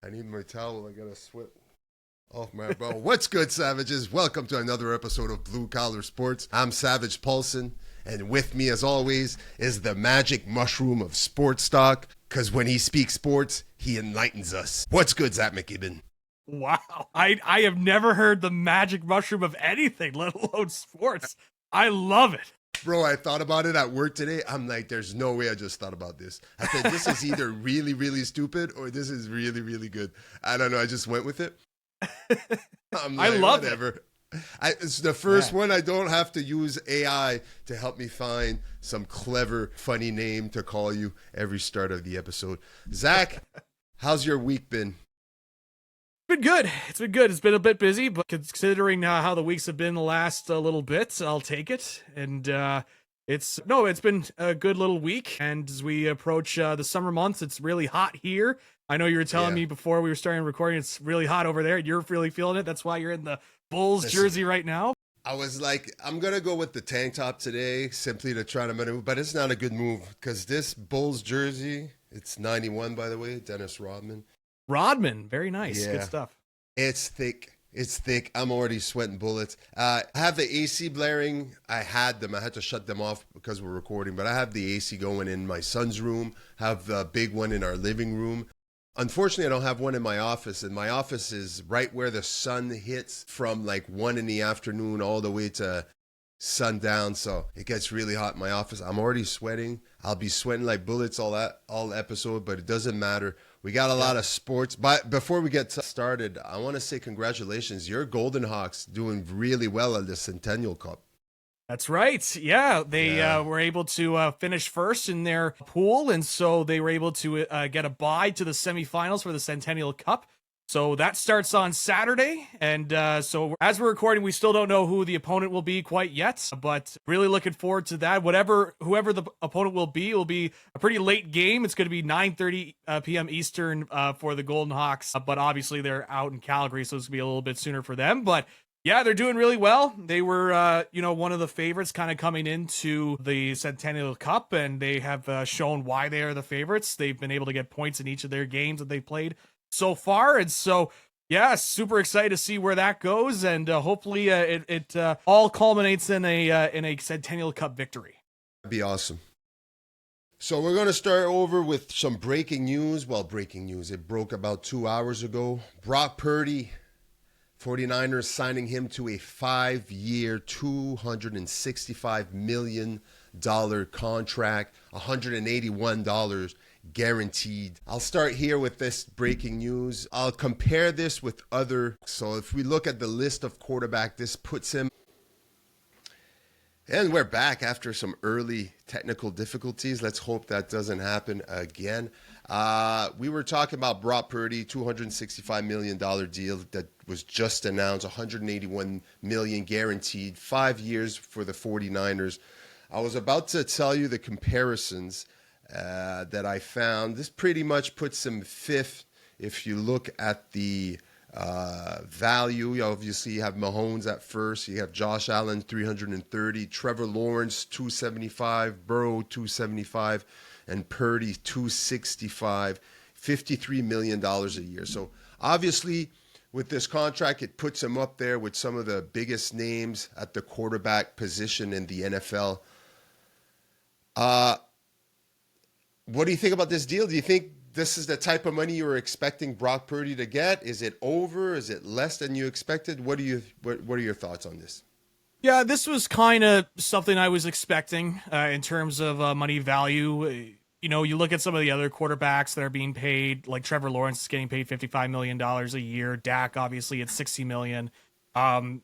I need my towel. I gotta sweat off my brow. What's good, Savages? Welcome to another episode of Blue Collar Sports. I'm Savage Paulson, and with me, as always, is the magic mushroom of sports talk. Because when he speaks sports, he enlightens us. What's good, Zach McKibben? Wow. I have never heard the magic mushroom of anything, let alone sports. I love it. Bro, I thought about it at work today. I'm like, there's no way I just thought about this. I said, this is either really, really stupid or this is really, really good. I don't know. I just went with it. I'm like, I love whatever. It's the first one. I don't have to use AI to help me find some clever, funny name to call you every start of the episode. Zach, how's your week been? Been good. It's been good. It's been a bit busy, but considering how the weeks have been the last little bit, I'll take it. And it's been a good little week. And as we approach the summer months, it's really hot here. I know you were telling me before we were starting recording, it's really hot over there. You're really feeling it. That's why you're in the Bulls jersey right now. I was like, I'm going to go with the tank top today simply to try to maneuver, but it's not a good move because this Bulls jersey, it's 91, by the way, Dennis Rodman. Rodman, very nice. Yeah. Good stuff. It's thick. It's thick. I'm already sweating bullets. I have the AC blaring. I had them. I had to shut them off because we're recording, but I have the AC going in my son's room, have the big one in our living room. Unfortunately, I don't have one in my office, and my office is right where the sun hits from like 1 in the afternoon all the way to sundown, so it gets really hot in my office. I'm already sweating. I'll be sweating like bullets all episode, but it doesn't matter. We got a lot of sports. But before we get started, I want to say congratulations. Your Golden Hawks doing really well at the Centennial Cup. That's right. Yeah, they were able to finish first in their pool, and so they were able to get a bye to the semifinals for the Centennial Cup. So that starts on Saturday, and so as we're recording, we still don't know who the opponent will be quite yet, but really looking forward to that. Whoever the opponent will be a pretty late game. It's going to be 9:30 p.m. Eastern for the Golden Hawks, but obviously they're out in Calgary, so it's going to be a little bit sooner for them. But yeah, they're doing really well. They were, one of the favorites kind of coming into the Centennial Cup, and they have shown why they are the favorites. They've been able to get points in each of their games that they played so far, and so yeah, super excited to see where that goes, and hopefully it all culminates in a Centennial Cup victory. That'd be awesome. So we're going to start over with some breaking news. Well, breaking news. It broke about 2 hours ago. Brock Purdy, 49ers signing him to a 5-year, $265 million contract, $181 guaranteed. I'll start here with this breaking news. I'll compare this with other. So if we look at the list of quarterback, this puts him. And we're back after some early technical difficulties. Let's hope that doesn't happen again. We were talking about Brock Purdy, $265 million deal that was just announced, $181 million guaranteed, 5 years for the 49ers. I was about to tell you the comparisons that I found. This pretty much puts him fifth if you look at the value. Obviously, you have Mahomes at first. You have Josh Allen, 330. Trevor Lawrence, 275. Burrow, 275. And Purdy, 265. $53 million a year. So obviously, with this contract, it puts him up there with some of the biggest names at the quarterback position in the NFL. What do you think about this deal? Do you think this is the type of money you were expecting Brock Purdy to get? Is it over? Is it less than you expected? What are your thoughts on this? Yeah, this was kind of something I was expecting in terms of money value. You look at some of the other quarterbacks that are being paid, like Trevor Lawrence is getting paid $55 million a year. Dak, obviously, at $60 million.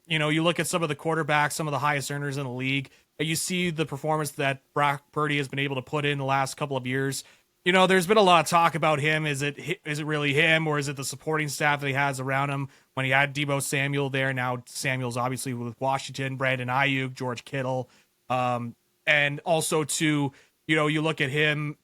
You look at some of the quarterbacks, some of the highest earners in the league, and you see the performance that Brock Purdy has been able to put in the last couple of years. There's been a lot of talk about him. Is it really him, or is it the supporting staff that he has around him? When he had Deebo Samuel there, now Samuel's obviously with Washington, Brandon Ayuk, George Kittle, and also you look at him.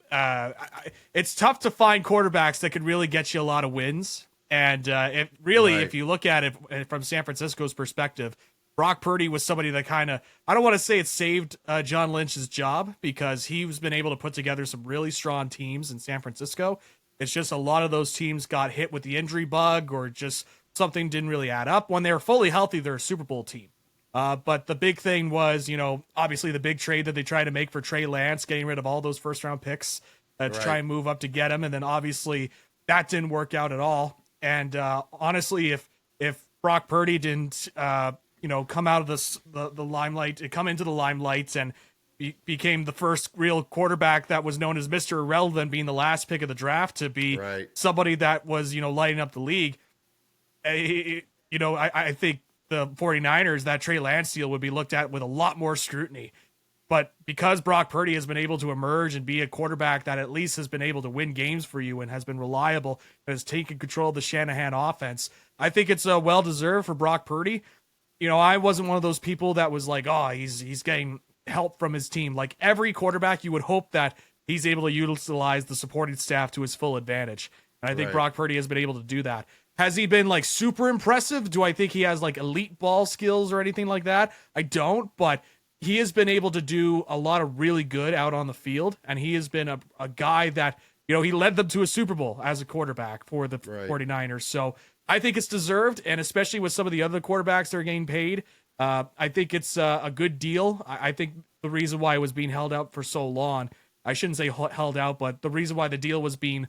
It's tough to find quarterbacks that could really get you a lot of wins. And if you look at it from San Francisco's perspective, Brock Purdy was somebody that kind of, I don't want to say it saved John Lynch's job, because he's been able to put together some really strong teams in San Francisco. It's just a lot of those teams got hit with the injury bug, or just something didn't really add up. When they were fully healthy, they're a Super Bowl team. But the big thing was, obviously the big trade that they tried to make for Trey Lance, getting rid of all those first round picks to try and move up to get him. And then obviously that didn't work out at all. And honestly, if Brock Purdy didn't, come out of the limelight, come into the limelight and became the first real quarterback that was known as Mr. Irrelevant, being the last pick of the draft, to be somebody that was, lighting up the league. I think the 49ers, that Trey Lance deal would be looked at with a lot more scrutiny. But because Brock Purdy has been able to emerge and be a quarterback that at least has been able to win games for you and has been reliable and has taken control of the Shanahan offense, I think it's well-deserved for Brock Purdy. I wasn't one of those people that was like, oh, he's getting help from his team. Like every quarterback, you would hope that he's able to utilize the supporting staff to his full advantage. And I think Brock Purdy has been able to do that. Has he been like super impressive? Do I think he has like elite ball skills or anything like that? I don't, but he has been able to do a lot of really good out on the field. And he has been a guy that, he led them to a Super Bowl as a quarterback for the 49ers. So I think it's deserved. And especially with some of the other quarterbacks that are getting paid, I think it's a good deal. I think the reason why it was being held out for so long, I shouldn't say held out, but the reason why the deal was being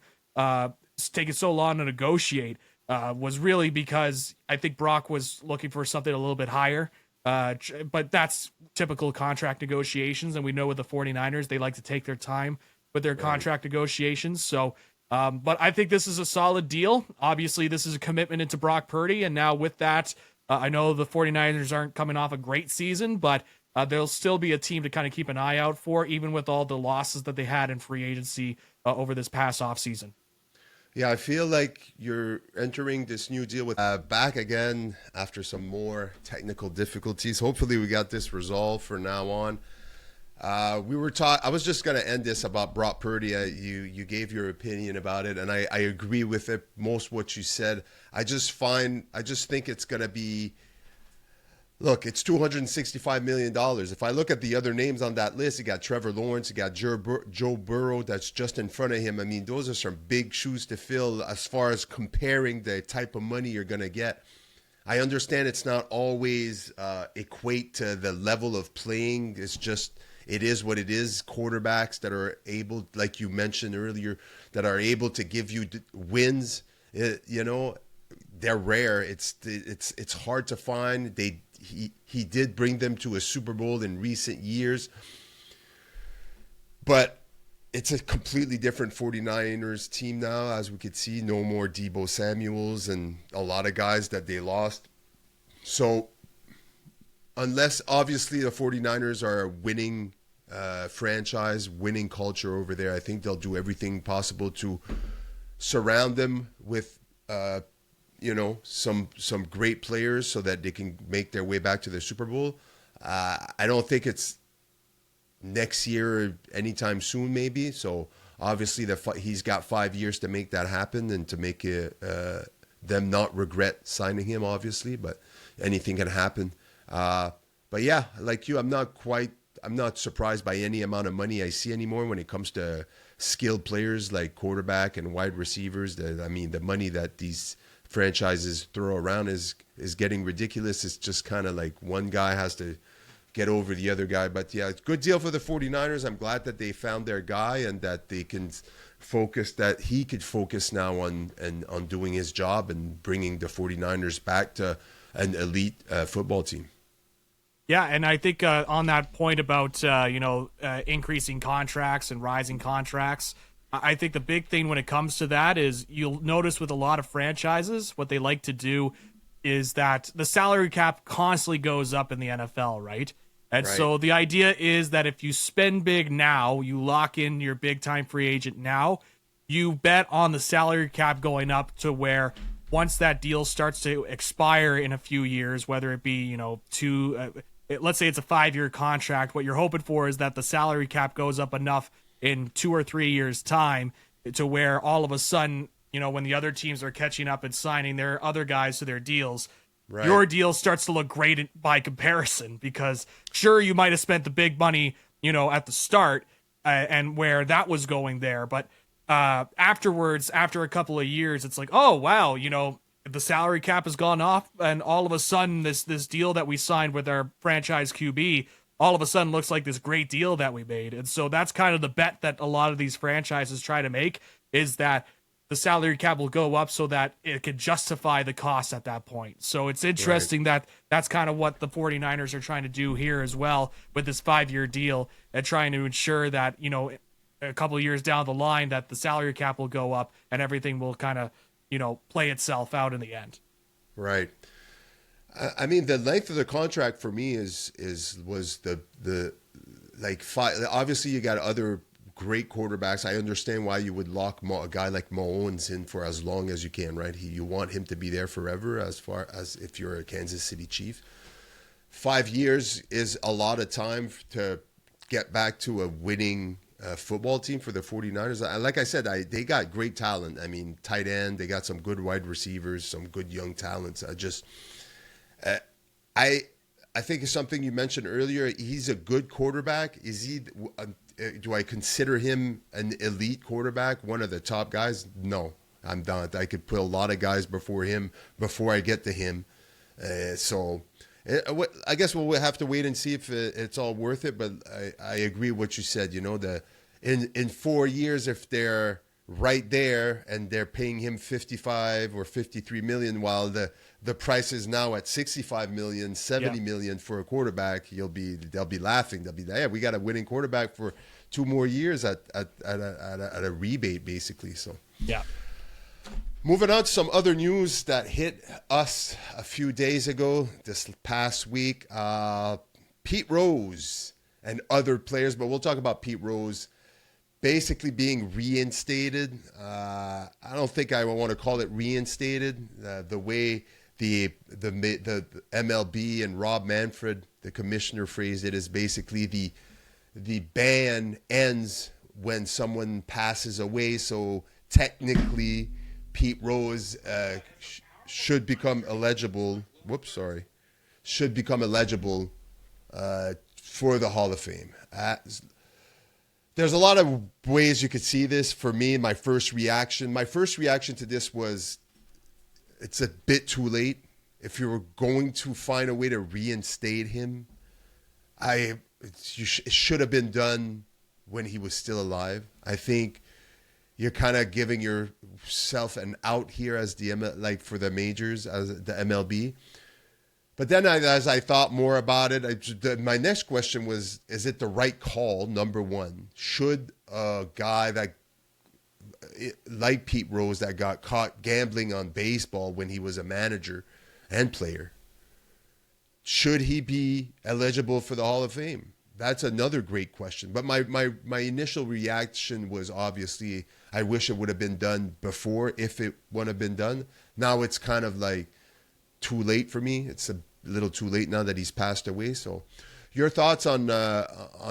taking so long to negotiate was really because I think Brock was looking for something a little bit higher. But that's typical contract negotiations. And we know with the 49ers, they like to take their time with their contract negotiations. So, but I think this is a solid deal. Obviously, this is a commitment into Brock Purdy. And now with that, I know the 49ers aren't coming off a great season, but they'll still be a team to kind of keep an eye out for, even with all the losses that they had in free agency over this past offseason. Yeah, I feel like you're entering this new deal with back again after some more technical difficulties. Hopefully we got this resolved from now on. I was just going to end this about Brock Purdy. You gave your opinion about it, and I agree with it, most what you said. I just think it's going to be, look, it's $265 million. If I look at the other names on that list, you got Trevor Lawrence, you got Joe Burrow that's just in front of him. I mean, those are some big shoes to fill as far as comparing the type of money you're going to get. I understand it's not always equate to the level of playing. It is what it is. Quarterbacks that are able, like you mentioned earlier, that are able to give you wins, they're rare. It's hard to find. He did bring them to a Super Bowl in recent years, but it's a completely different 49ers team now, as we could see. No more Deebo Samuels and a lot of guys that they lost. So unless obviously the 49ers are a winning franchise, winning culture over there, I think they'll do everything possible to surround them with some great players so that they can make their way back to the Super Bowl. I don't think it's next year or anytime soon, maybe. So obviously he's got 5 years to make that happen and to make them not regret signing him, obviously, but anything can happen. But yeah, like you, I'm not surprised by any amount of money I see anymore when it comes to skilled players like quarterback and wide receivers. The money that these franchises throw around is getting ridiculous. It's just kind of like one guy has to get over the other guy. But yeah, it's a good deal for the 49ers. I'm glad that they found their guy and that they can he could focus now on doing his job and bringing the 49ers back to an elite football team. Yeah, and I think on that point about increasing contracts and rising contracts, I think the big thing when it comes to that is you'll notice with a lot of franchises, what they like to do is that the salary cap constantly goes up in the NFL, right? And so the idea is that if you spend big now, you lock in your big time free agent now, you bet on the salary cap going up to where once that deal starts to expire in a few years, whether it be, let's say it's a 5-year contract, what you're hoping for is that the salary cap goes up enough in 2 or 3 years' time to where all of a sudden, when the other teams are catching up and signing their other guys to their deals, your deal starts to look great by comparison, because sure, you might have spent the big money, at the start and where that was going there. But afterwards, after a couple of years, it's like, oh wow, the salary cap has gone off, and all of a sudden, this deal that we signed with our franchise QB, all of a sudden looks like this great deal that we made. And so that's kind of the bet that a lot of these franchises try to make, is that the salary cap will go up so that it could justify the cost at that point. So it's interesting that that's kind of what the 49ers are trying to do here as well with this 5-year deal, and trying to ensure that, a couple of years down the line, that the salary cap will go up and everything will kind of, play itself out in the end. Right. I mean, the length of the contract for me was the like five. Obviously, you got other great quarterbacks. I understand why you would lock a guy like Mahomes in for as long as you can, right? You want him to be there forever, as far as if you're a Kansas City Chief. 5 years is a lot of time to get back to a winning football team for the 49ers. Like I said, they got great talent. I mean, tight end, they got some good wide receivers, some good young talents. I think it's something you mentioned earlier. He's a good quarterback. Is he? Do I consider him an elite quarterback, one of the top guys? No, I'm not. I could put a lot of guys before him before I get to him. So I guess we'll have to wait and see if it's all worth it. But I agree with what you said. In 4 years, if they're right there and they're paying him 55 or 53 million, while the price is now at 65 million, 70 million for a quarterback, they'll be laughing. They'll be like, yeah, we got a winning quarterback for 2 more years at a rebate, basically. So yeah. Moving on to some other news that hit us a few days ago, this past week. Pete Rose and other players, but we'll talk about Pete Rose basically being reinstated. I don't think I want to call it reinstated. The way the MLB and Rob Manfred, the commissioner, phrased it is basically the ban ends when someone passes away. So technically, Pete Rose should become eligible. Should become eligible for the Hall of Fame. There's a lot of ways you could see this. For me, my first reaction to this was, it's a bit too late. If you were going to find a way to reinstate him, it should have been done when he was still alive. I think you're kind of giving yourself an out here as for the majors, as the MLB. But then as I thought more about it, my next question was, is it the right call, number one? Should a guy like Pete Rose that got caught gambling on baseball when he was a manager and player, should he be eligible for the Hall of Fame? That's another great question. But my initial reaction was, obviously, I wish it would have been done before, if it would have been done. Now it's kind of like too late for me. It's a little too late now that he's passed away. So your thoughts on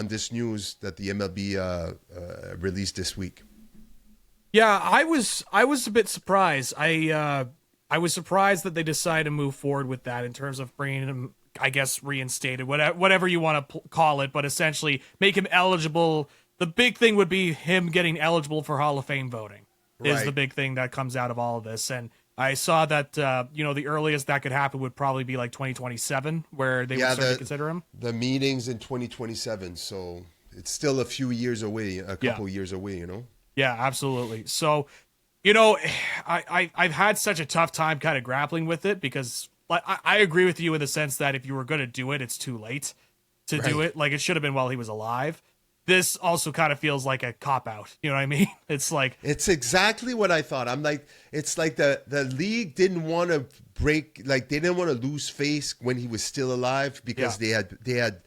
this news that the MLB released this week? Yeah, I was a bit surprised. I was surprised that they decided to move forward with that in terms of bringing him, I guess, reinstated, whatever you want to call it, but essentially make him eligible. The big thing would be him getting eligible for Hall of Fame voting. Is the big thing that comes out of all of this. And I saw that, the earliest that could happen would probably be like 2027, where they would start to consider him. The meeting's in 2027, so it's still a few years away, a couple years away, Yeah, absolutely. So, I've had such a tough time kind of grappling with it, because I agree with you in the sense that if you were going to do it, it's too late to do it. Like, it should have been while he was alive. This also kind of feels like a cop-out. You know what I mean? It's like... It's exactly what I thought. I'm like, it's like the league didn't want to break... Like, they didn't want to lose face when he was still alive, because they had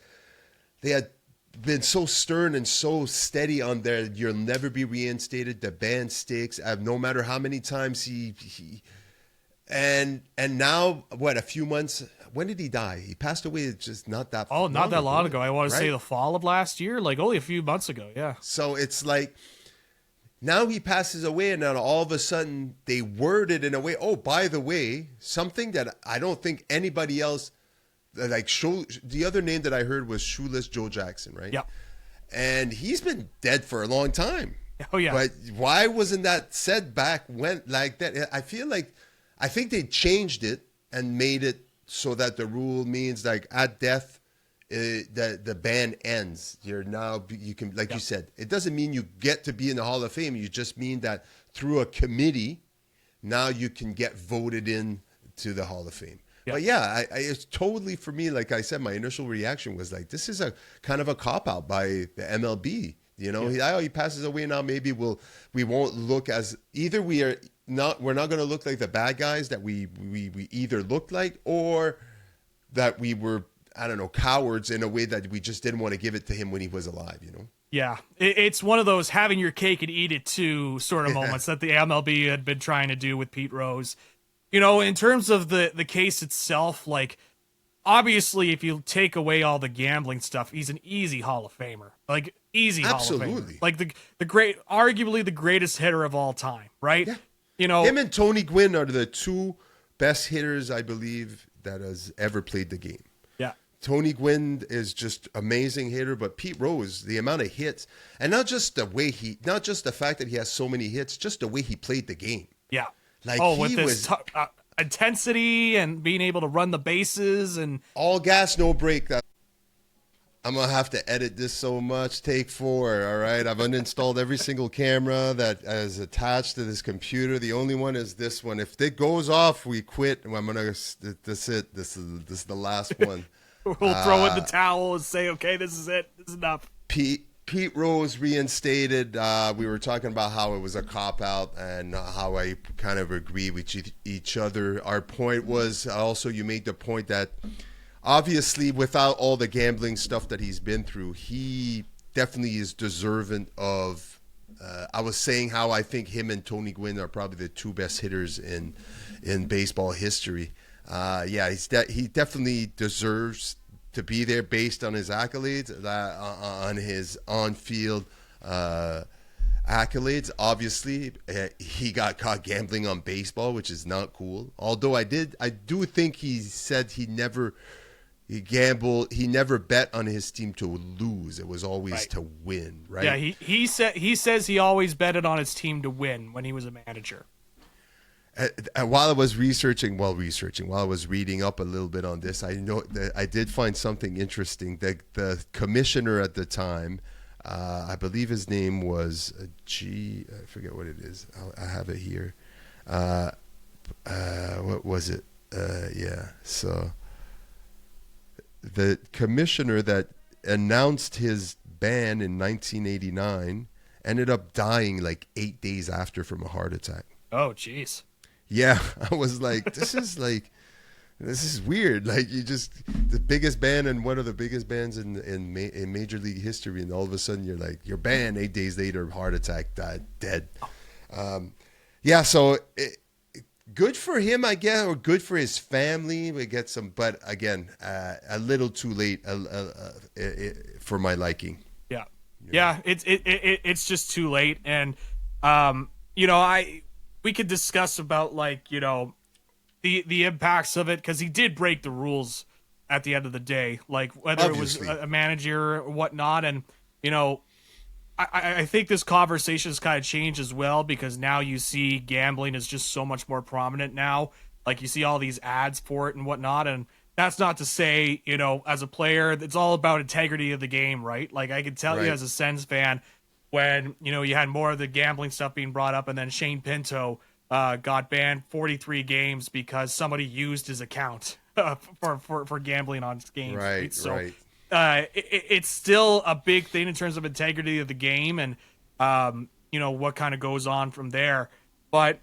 been so stern and so steady on their, you'll never be reinstated, the ban sticks, no matter how many times he and now, a few months... When did he die? He passed away just not that long not that long ago. I want to say the fall of last year, like only a few months ago, yeah. So it's like, now he passes away, and now all of a sudden they word it in a way, oh, by the way, something that I don't think anybody else, the other name that I heard was Shoeless Joe Jackson, right? Yeah. And he's been dead for a long time. Oh yeah. But why wasn't that said back when like that? I think they changed it and made it so that the rule means like at death, the ban ends. You can, like you said, it doesn't mean you get to be in the Hall of Fame. You just mean that through a committee, now you can get voted in to the Hall of Fame. Yep. But yeah, it's totally, for me, like I said, my initial reaction was like, this is a kind of a cop out by the MLB. You know, he passes away now. Maybe we won't look as either we're not going to look like the bad guys that we either looked like, or that we were, I don't know, cowards in a way that we just didn't want to give it to him when he was alive. You know. Yeah, it's one of those having your cake and eat it too sort of moments that the MLB had been trying to do with Pete Rose. You know, in terms of the case itself, like, obviously, if you take away all the gambling stuff, he's an easy Hall of Famer. Like, easy Absolutely. Hall of Famer. Like, arguably the greatest hitter of all time, right? Yeah. You know, him and Tony Gwynn are the two best hitters, I believe, that has ever played the game. yeah. Tony Gwynn is just amazing hitter, but Pete Rose, the amount of hits, and not just the fact that he has so many hits, just the way he played the game. Yeah. Like, with this intensity and being able to run the bases and all gas, no break. I'm going to have to edit this so much. Take 4, all right? I've uninstalled every single camera that is attached to this computer. The only one is this one. If it goes off, we quit. I'm going to, that's it. This is the last one. we'll throw in the towel and say, okay, this is it. This is enough. Pete Rose reinstated. We were talking about how it was a cop-out and how I kind of agree with each other. Our point was also, you made the point that obviously without all the gambling stuff that he's been through, he definitely is deserving of, I was saying how I think him and Tony Gwynn are probably the two best hitters in baseball history. He definitely deserves to be there based on his accolades, on his on-field accolades. Obviously, he got caught gambling on baseball, which is not cool. Although I do think he said he never bet on his team to lose. It was always to win, right? Yeah, he says he always betted on his team to win when he was a manager. While I was while I was reading up a little bit on this, I know that I did find something interesting. The commissioner at the time, I believe his name was I forget what it is. I have it here. What was it? So the commissioner that announced his ban in 1989 ended up dying like 8 days after from a heart attack. Oh, jeez. Yeah, I was like, this is weird. Like, the biggest band and one of the biggest bands in Major League history, and all of a sudden you're banned. 8 days later, heart attack, died, dead. So good for him, I guess, or good for his family. We get some, but again, a little too late for my liking. Yeah, yeah, it's just too late, and we could discuss about the impacts of it, because he did break the rules at the end of the day, like whether Obviously. it was a manager or whatnot. And I think this conversation has kind of changed as well, because now you see gambling is just so much more prominent now. Like, you see all these ads for it and whatnot, and that's not to say, as a player, it's all about integrity of the game, right? Like, I can tell you as a Sens fan, when you had more of the gambling stuff being brought up, and then Shane Pinto got banned 43 games because somebody used his account for gambling on games. Right. So, right. It's still a big thing in terms of integrity of the game, and what kind of goes on from there. But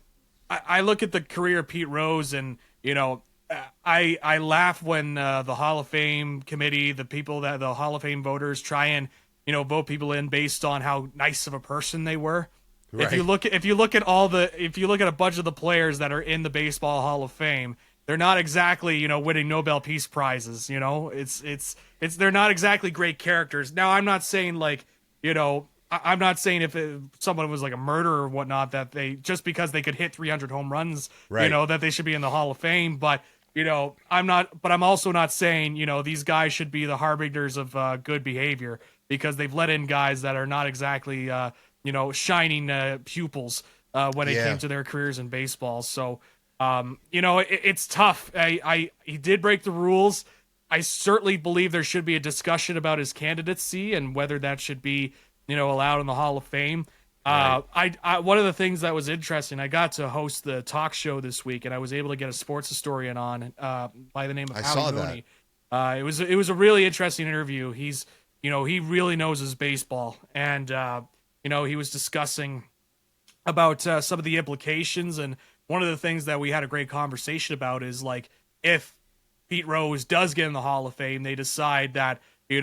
I look at the career of Pete Rose, and I laugh when the Hall of Fame committee, the Hall of Fame voters, try and vote people in based on how nice of a person they were. Right. If you look at a bunch of the players that are in the Baseball Hall of Fame, they're not exactly winning Nobel Peace Prizes. They're not exactly great characters. Now, I'm not saying I'm not saying if someone was like a murderer or whatnot, that they, just because they could hit 300 home runs, that they should be in the Hall of Fame. But I'm also not saying these guys should be the harbingers of good behavior, because they've let in guys that are not exactly shining pupils when it Yeah. came to their careers in baseball. So, it's tough. He did break the rules. I certainly believe there should be a discussion about his candidacy and whether that should be, allowed in the Hall of Fame. Right. I one of the things that was interesting, I got to host the talk show this week, and I was able to get a sports historian on by the name of I Howie saw Mooney. It was a really interesting interview. He's he really knows his baseball, and he was discussing about some of the implications, and one of the things that we had a great conversation about is like if Pete Rose does get in the Hall of Fame, they decide that they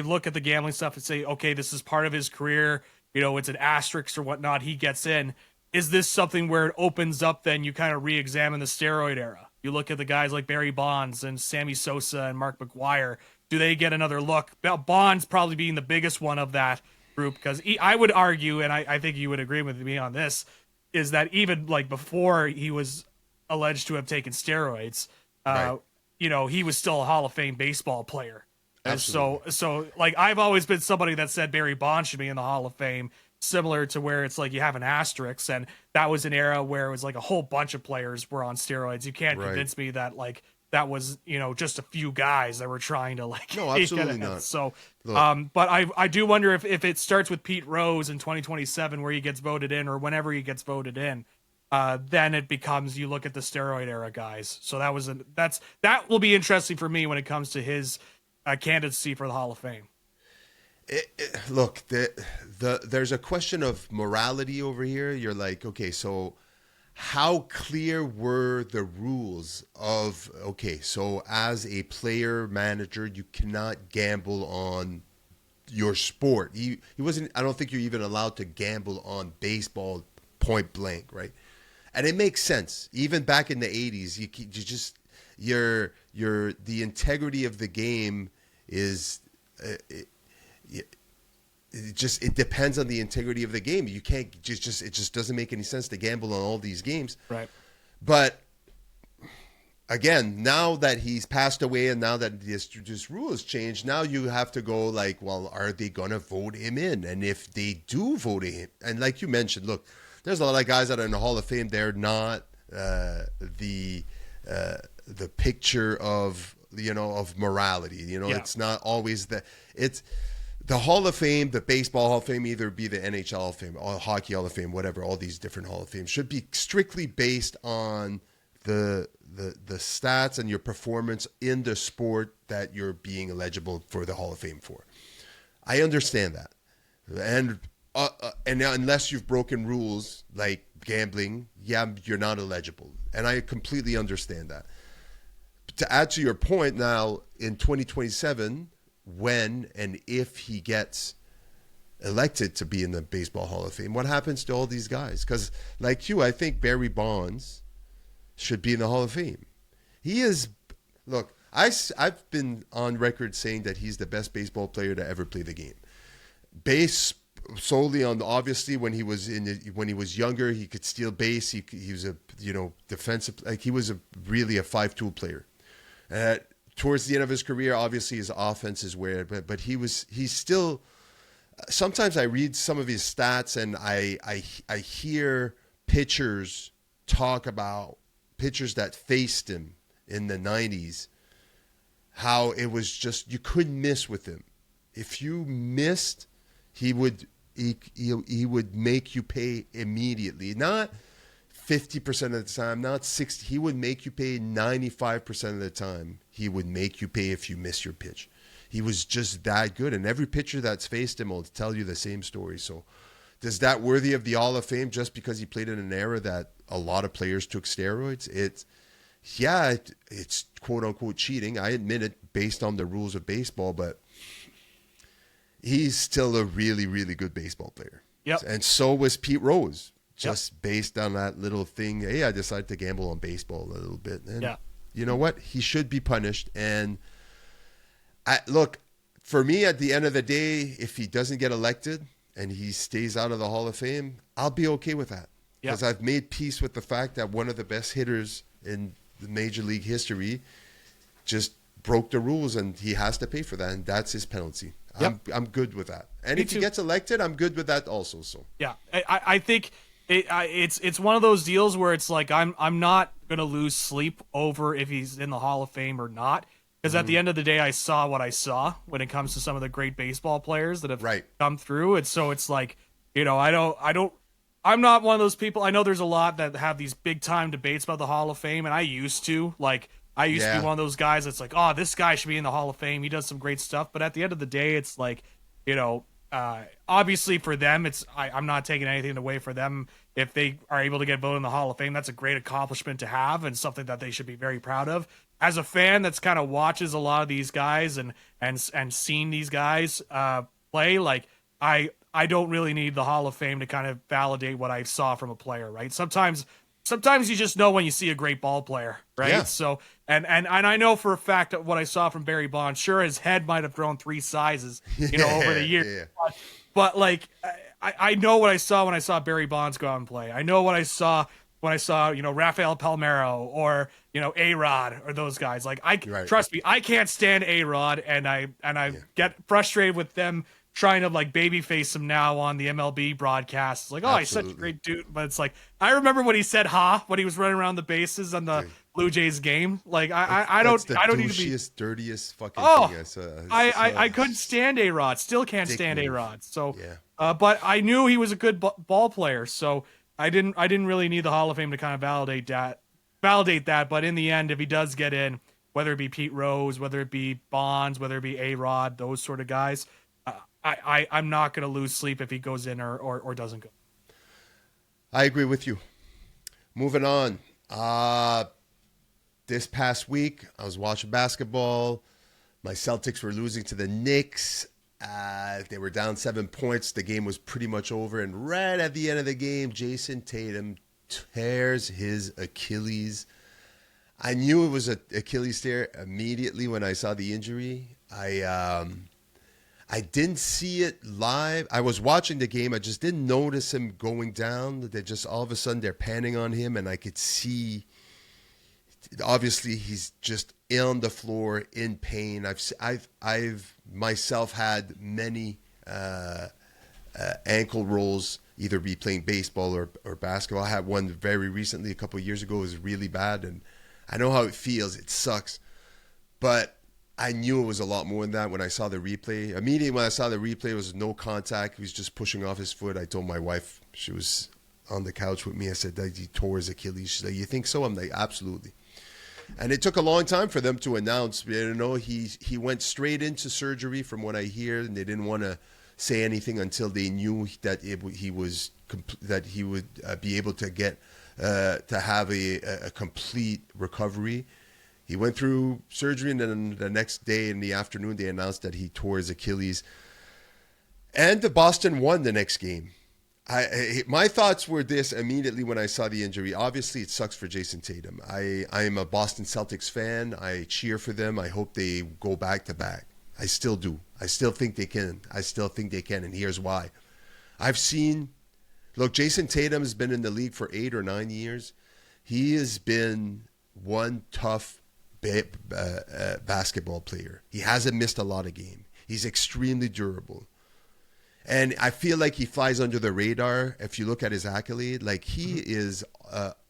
look at the gambling stuff and say, okay, this is part of his career. It's an asterisk or whatnot. He gets in. Is this something where it opens up? Then you kind of re-examine the steroid era. You look at the guys like Barry Bonds and Sammy Sosa and Mark McGwire. Do they get another look? Bonds probably being the biggest one of that group, because I would argue, and I think you would agree with me on this, is that even like before he was alleged to have taken steroids, Right. he was still a Hall of Fame baseball player. And Absolutely. so like I've always been somebody that said Barry Bonds should be in the Hall of Fame, similar to where it's like you have an asterisk, and that was an era where it was like a whole bunch of players were on steroids. You can't Right. convince me that like that was just a few guys that were trying to like No, absolutely get ahead. not. So Look. but I do wonder if it starts with Pete Rose in 2027 where he gets voted in, or whenever he gets voted in, then it becomes, you look at the steroid era guys. So that will be interesting for me when it comes to his candidacy for the Hall of Fame. Look, there's a question of morality over here. You're like, okay, so how clear were the rules of, okay, so as a player manager, you cannot gamble on your sport. He wasn't, I don't think you're even allowed to gamble on baseball point blank, right? And it makes sense. Even back in the 80s, you just, the integrity of the game is, it depends on the integrity of the game. You can't it just doesn't make any sense to gamble on all these games. Right. But again, now that he's passed away and now that this rule has changed, now you have to go like, well, are they going to vote him in? And if they do vote him, and like you mentioned, look, there's a lot of guys that are in the Hall of Fame. They're not the picture of of morality. Yeah. It's not always it's the Hall of Fame, the Baseball Hall of Fame, either be the NHL Hall of Fame, or Hockey Hall of Fame, whatever. All these different Hall of Fame should be strictly based on the stats and your performance in the sport that you're being eligible for the Hall of Fame for. I understand that, and unless you've broken rules like gambling, you're not eligible, and I completely understand that. But to add to your point, now in 2027, when and if he gets elected to be in the Baseball Hall of Fame, what happens to all these guys? Because like you, I think Barry Bonds should be in the Hall of Fame. He is, look, I've been on record saying that he's the best baseball player to ever play the game. Based solely on, obviously, when he was younger, he could steal base. He was a defensive, like he was really a 5-tool player. Towards the end of his career, obviously his offense is weird, but he's still. Sometimes I read some of his stats and I hear pitchers talk about pitchers that faced him in the 90s, how it was just, you couldn't miss with him. If you missed, he would make you pay immediately. Not 50% of the time, not 60. He would make you pay 95% of the time. He would make you pay if you miss your pitch. He was just that good. And every pitcher that's faced him will tell you the same story. So is that worthy of the Hall of Fame just because he played in an era that a lot of players took steroids? It's quote unquote cheating. I admit it based on the rules of baseball, but he's still a really, really good baseball player. Yep. And so was Pete Rose, just based on that little thing. Hey, I decided to gamble on baseball a little bit. And you know what? He should be punished. And look, for me, at the end of the day, if he doesn't get elected and he stays out of the Hall of Fame, I'll be okay with that. Because I've made peace with the fact that one of the best hitters in the Major League history just broke the rules and he has to pay for that, and that's his penalty. Yep. I'm good with that. And Me if too. he gets elected, I'm good with that also. So Yeah, I think it's one of those deals where it's like I'm not gonna lose sleep over if he's in the Hall of Fame or not, because at the end of the day, I saw what I saw when it comes to some of the great baseball players that have Right. come through, and so it's like, you know, I'm not one of those people. I know there's a lot that have these big time debates about the Hall of Fame, and I used to to Yeah. be one of those guys that's like, oh, this guy should be in the Hall of Fame. He does some great stuff, but at the end of the day, it's like, you know, obviously for them, I'm not taking anything away for them if they are able to get voted in the Hall of Fame. That's a great accomplishment to have and something that they should be very proud of. As a fan that's kind of watches a lot of these guys and seen these guys play, like I don't really need the Hall of Fame to kind of validate what I saw from a player, right? Sometimes you just know when you see a great ball player, right? Yeah. So and I know for a fact that what I saw from Barry Bonds, sure, his head might have grown 3 sizes, you know, over the years. Yeah. But like I know what I saw when I saw Barry Bonds go out and play. I know what I saw when I saw, you know, Rafael Palmeiro or, you know, A-Rod or those guys. Like Right. trust me, I can't stand A-Rod, and I get frustrated with them trying to like babyface him now on the MLB broadcasts. Like, oh, he's such a great dude. But it's like, I remember when he said "ha" when he was running around the bases on the Blue Jays game. Like, I don't need to be dirtiest fucking thing I couldn't stand A-Rod. Still can't stand move. A-Rod. So, Yeah. but I knew he was a good ball player. So I didn't really need the Hall of Fame to kind of validate that. But in the end, if he does get in, whether it be Pete Rose, whether it be Bonds, whether it be A-Rod, those sort of guys, I'm not going to lose sleep if he goes in or doesn't go. I agree with you. Moving on. This past week, I was watching basketball. My Celtics were losing to the Knicks. They were down 7 points. The game was pretty much over. And right at the end of the game, Jason Tatum tears his Achilles. I knew it was an Achilles tear immediately when I saw the injury. I didn't see it live. I was watching the game. I just didn't notice him going down. They just all of a sudden they're panning on him, and I could see. Obviously, he's just on the floor in pain. I've myself had many ankle rolls, either be playing baseball or basketball. I had one very recently, a couple of years ago. It was really bad, and I know how it feels. It sucks, but I knew it was a lot more than that when I saw the replay. Immediately when I saw the replay, it was no contact. He was just pushing off his foot. I told my wife, she was on the couch with me. I said that he tore his Achilles. She's like, "You think so?" I'm like, "Absolutely." And it took a long time for them to announce. You know, he went straight into surgery, from what I hear, and they didn't want to say anything until they knew that he would be able to get to have a complete recovery. He went through surgery, and then the next day in the afternoon, they announced that he tore his Achilles. And the Boston won the next game. My thoughts were this immediately when I saw the injury. Obviously, it sucks for Jason Tatum. I am a Boston Celtics fan. I cheer for them. I hope they go back to back. I still do. I still think they can. And here's why. Look, Jason Tatum has been in the league for 8 or 9 years. He has been one tough basketball player. He hasn't missed a lot of games. He's extremely durable. And I feel like he flies under the radar. If you look at his accolade, like he is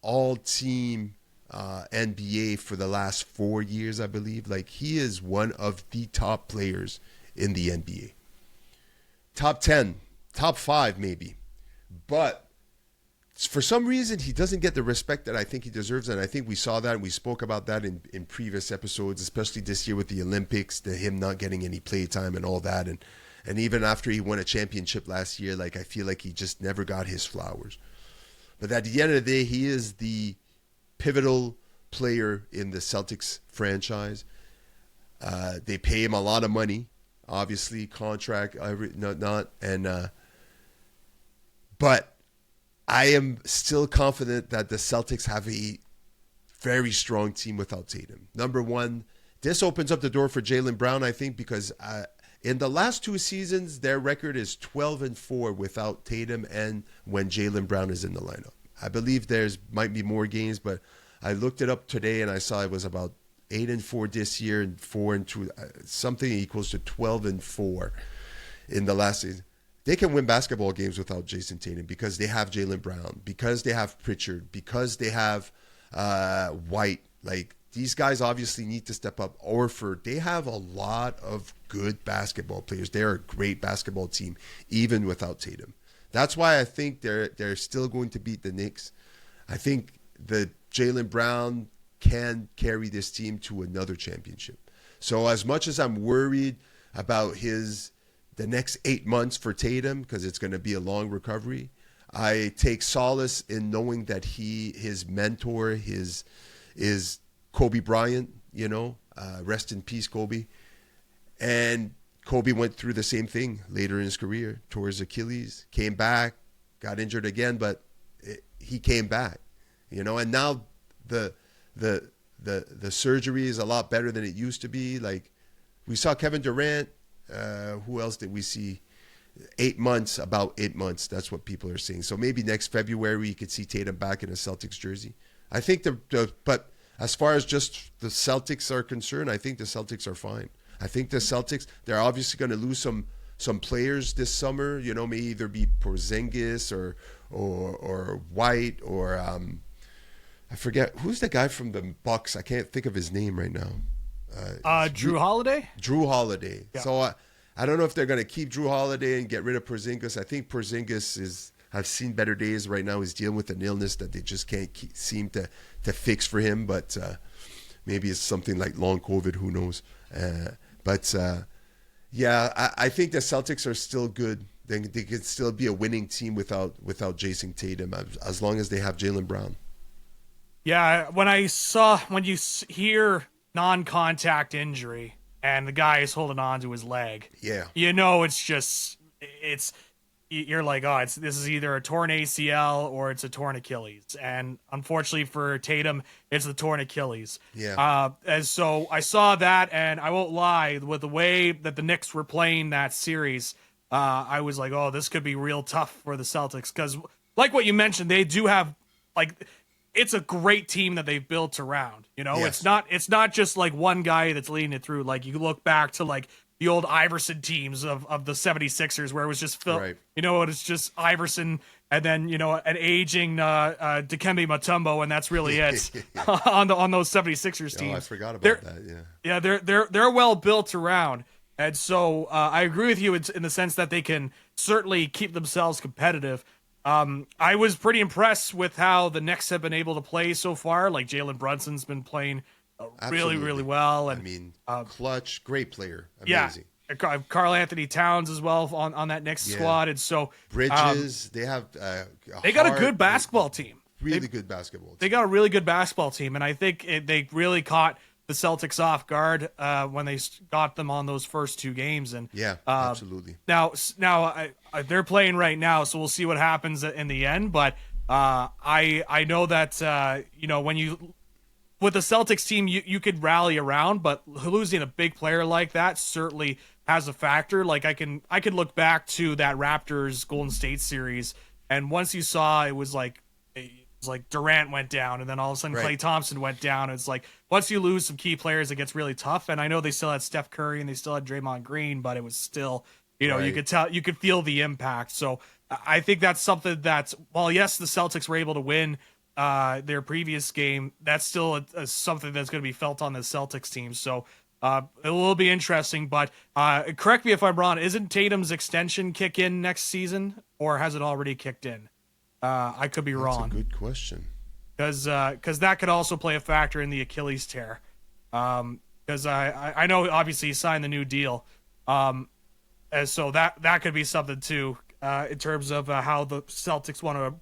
all-team NBA for the last 4 years, I believe. Like he is one of the top players in the NBA. Top 10, top 5 maybe. But for some reason, he doesn't get the respect that I think he deserves. And I think we saw that and we spoke about that in previous episodes, especially this year with the Olympics, him not getting any play time and all that. And even after he won a championship last year, like I feel like he just never got his flowers. But at the end of the day, he is the pivotal player in the Celtics franchise. They pay him a lot of money, obviously, contract, but I am still confident that the Celtics have a very strong team without Tatum. Number one, this opens up the door for Jaylen Brown, I think, because in the last 2 seasons, their record is 12-4 without Tatum and when Jaylen Brown is in the lineup. I believe might be more games, but I looked it up today and I saw it was about 8-4 this year and 4-2, something equals to 12-4 in the last season. They can win basketball games without Jason Tatum because they have Jaylen Brown, because they have Pritchard, because they have White. Like, these guys obviously need to step up. Orford, they have a lot of good basketball players. They're a great basketball team, even without Tatum. That's why I think they're still going to beat the Knicks. I think the Jaylen Brown can carry this team to another championship. So as much as I'm worried about the next 8 months for Tatum, because it's going to be a long recovery, I take solace in knowing that his mentor, is Kobe Bryant, rest in peace, Kobe. And Kobe went through the same thing later in his career, tore his Achilles, came back, got injured again, but he came back, and now the surgery is a lot better than it used to be. Like, we saw Kevin Durant. Who else did we see? 8 months, about 8 months. That's what people are saying. So maybe next February you could see Tatum back in a Celtics jersey. I think but as far as just the Celtics are concerned, I think the Celtics are fine. I think the Celtics, they're obviously going to lose some players this summer. May either be Porzingis or White or I forget who's the guy from the Bucks. I can't think of his name right now. Drew Holiday. Drew Holiday. Yeah. So I don't know if they're going to keep Drew Holiday and get rid of Porzingis. I think Porzingis I've seen better days right now. He's dealing with an illness that they just can't seem to fix for him. But maybe it's something like long COVID. Who knows? Yeah, I think the Celtics are still good. They can still be a winning team without Jason Tatum, as long as they have Jaylen Brown. Yeah, when you hear non-contact injury and the guy is holding on to his leg, yeah, you're like, this is either a torn ACL or it's a torn Achilles. And unfortunately for Tatum, it's the torn Achilles. Yeah. And so I saw that, and I won't lie, with the way that the Knicks were playing that series, I was like, this could be real tough for the Celtics. Because like what you mentioned, they do have, it's a great team that they've built around. Yes. It's not just like one guy that's leading it through. Like, you look back to like the old Iverson teams of the 76ers, where it was just right. It's just Iverson and then an aging Dikembe Mutombo, and that's really it on those 76ers teams. I forgot about that. Yeah, they're well built around. And so I agree with you in the sense that they can certainly keep themselves competitive. I was pretty impressed with how the Knicks have been able to play so far. Like, Jalen Brunson's been playing really, really well. And clutch, great player. Amazing. Yeah, Karl Anthony Towns as well on that Knicks squad. And so Bridges, they have they got a good basketball team. Good basketball team. They got a really good basketball team, and I think they really caught the Celtics off guard when they got them on those first two games. And absolutely. Now they're playing right now, so we'll see what happens in the end. But I know that when you with the Celtics team, you could rally around, but losing a big player like that certainly has a factor. Like, I can look back to that Raptors Golden State series, and once you saw it was like Durant went down, and then all of a sudden Klay Thompson went down. It's like, once you lose some key players, it gets really tough. And I know they still had Steph Curry and they still had Draymond Green, but it was still, you could feel the impact. So I think that's something that's, while yes, the Celtics were able to win their previous game, that's still something that's going to be felt on the Celtics team. So it will be interesting. But correct me if I'm wrong, isn't Tatum's extension kick in next season, or has it already kicked in? I could be wrong. That's a good question. Because that could also play a factor in the Achilles tear. Because I know obviously he signed the new deal, and so that could be something too in terms of how the Celtics want to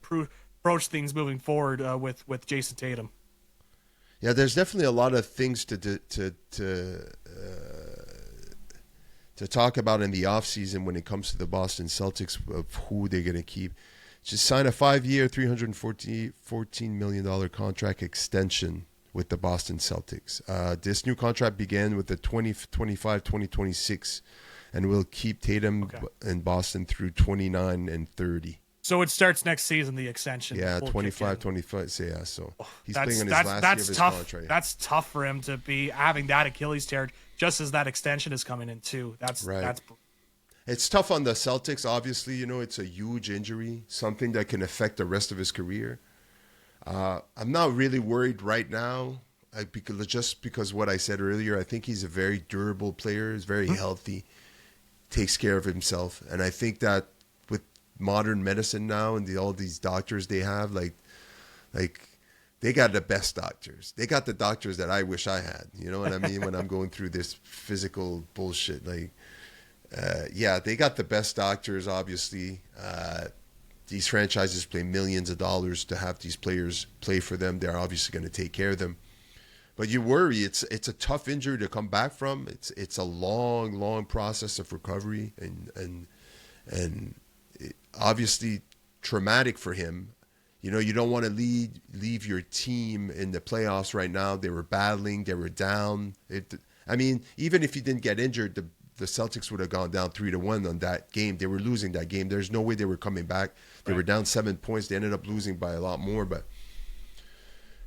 approach things moving forward with Jason Tatum. Yeah, there's definitely a lot of things to talk about in the offseason when it comes to the Boston Celtics, of who they're going to keep. Just signed a 5-year, $314 million contract extension with the Boston Celtics. This new contract began with the 2025-2026 and will keep Tatum in Boston through 29 and 30. So it starts next season, the extension. Yeah, will kick 25, in. 25. So yeah, so he's That's playing on his that's last year of that's his tough. contract. That's tough for him to be having that Achilles tear just as that extension is coming in too. Right. That's It's tough on the Celtics. Obviously, it's a huge injury, something that can affect the rest of his career. I'm not really worried right now, because what I said earlier. I think he's a very durable player. He's very healthy, takes care of himself, and I think that with modern medicine now and all these doctors they have, like they got the best doctors. They got the doctors that I wish I had. You know what I mean? When I'm going through this physical bullshit, yeah, they got the best doctors. Obviously, these franchises pay millions of dollars to have these players play for them. They're obviously going to take care of them. But you worry, it's a tough injury to come back from. It's a long process of recovery and obviously traumatic for him. You don't want to leave your team in the playoffs right now. They were battling, they were down. Even if you didn't get injured, the Celtics would have gone down 3-1 on that game. They were losing that game. There's no way they were coming back. They were down 7 points. They ended up losing by a lot more. But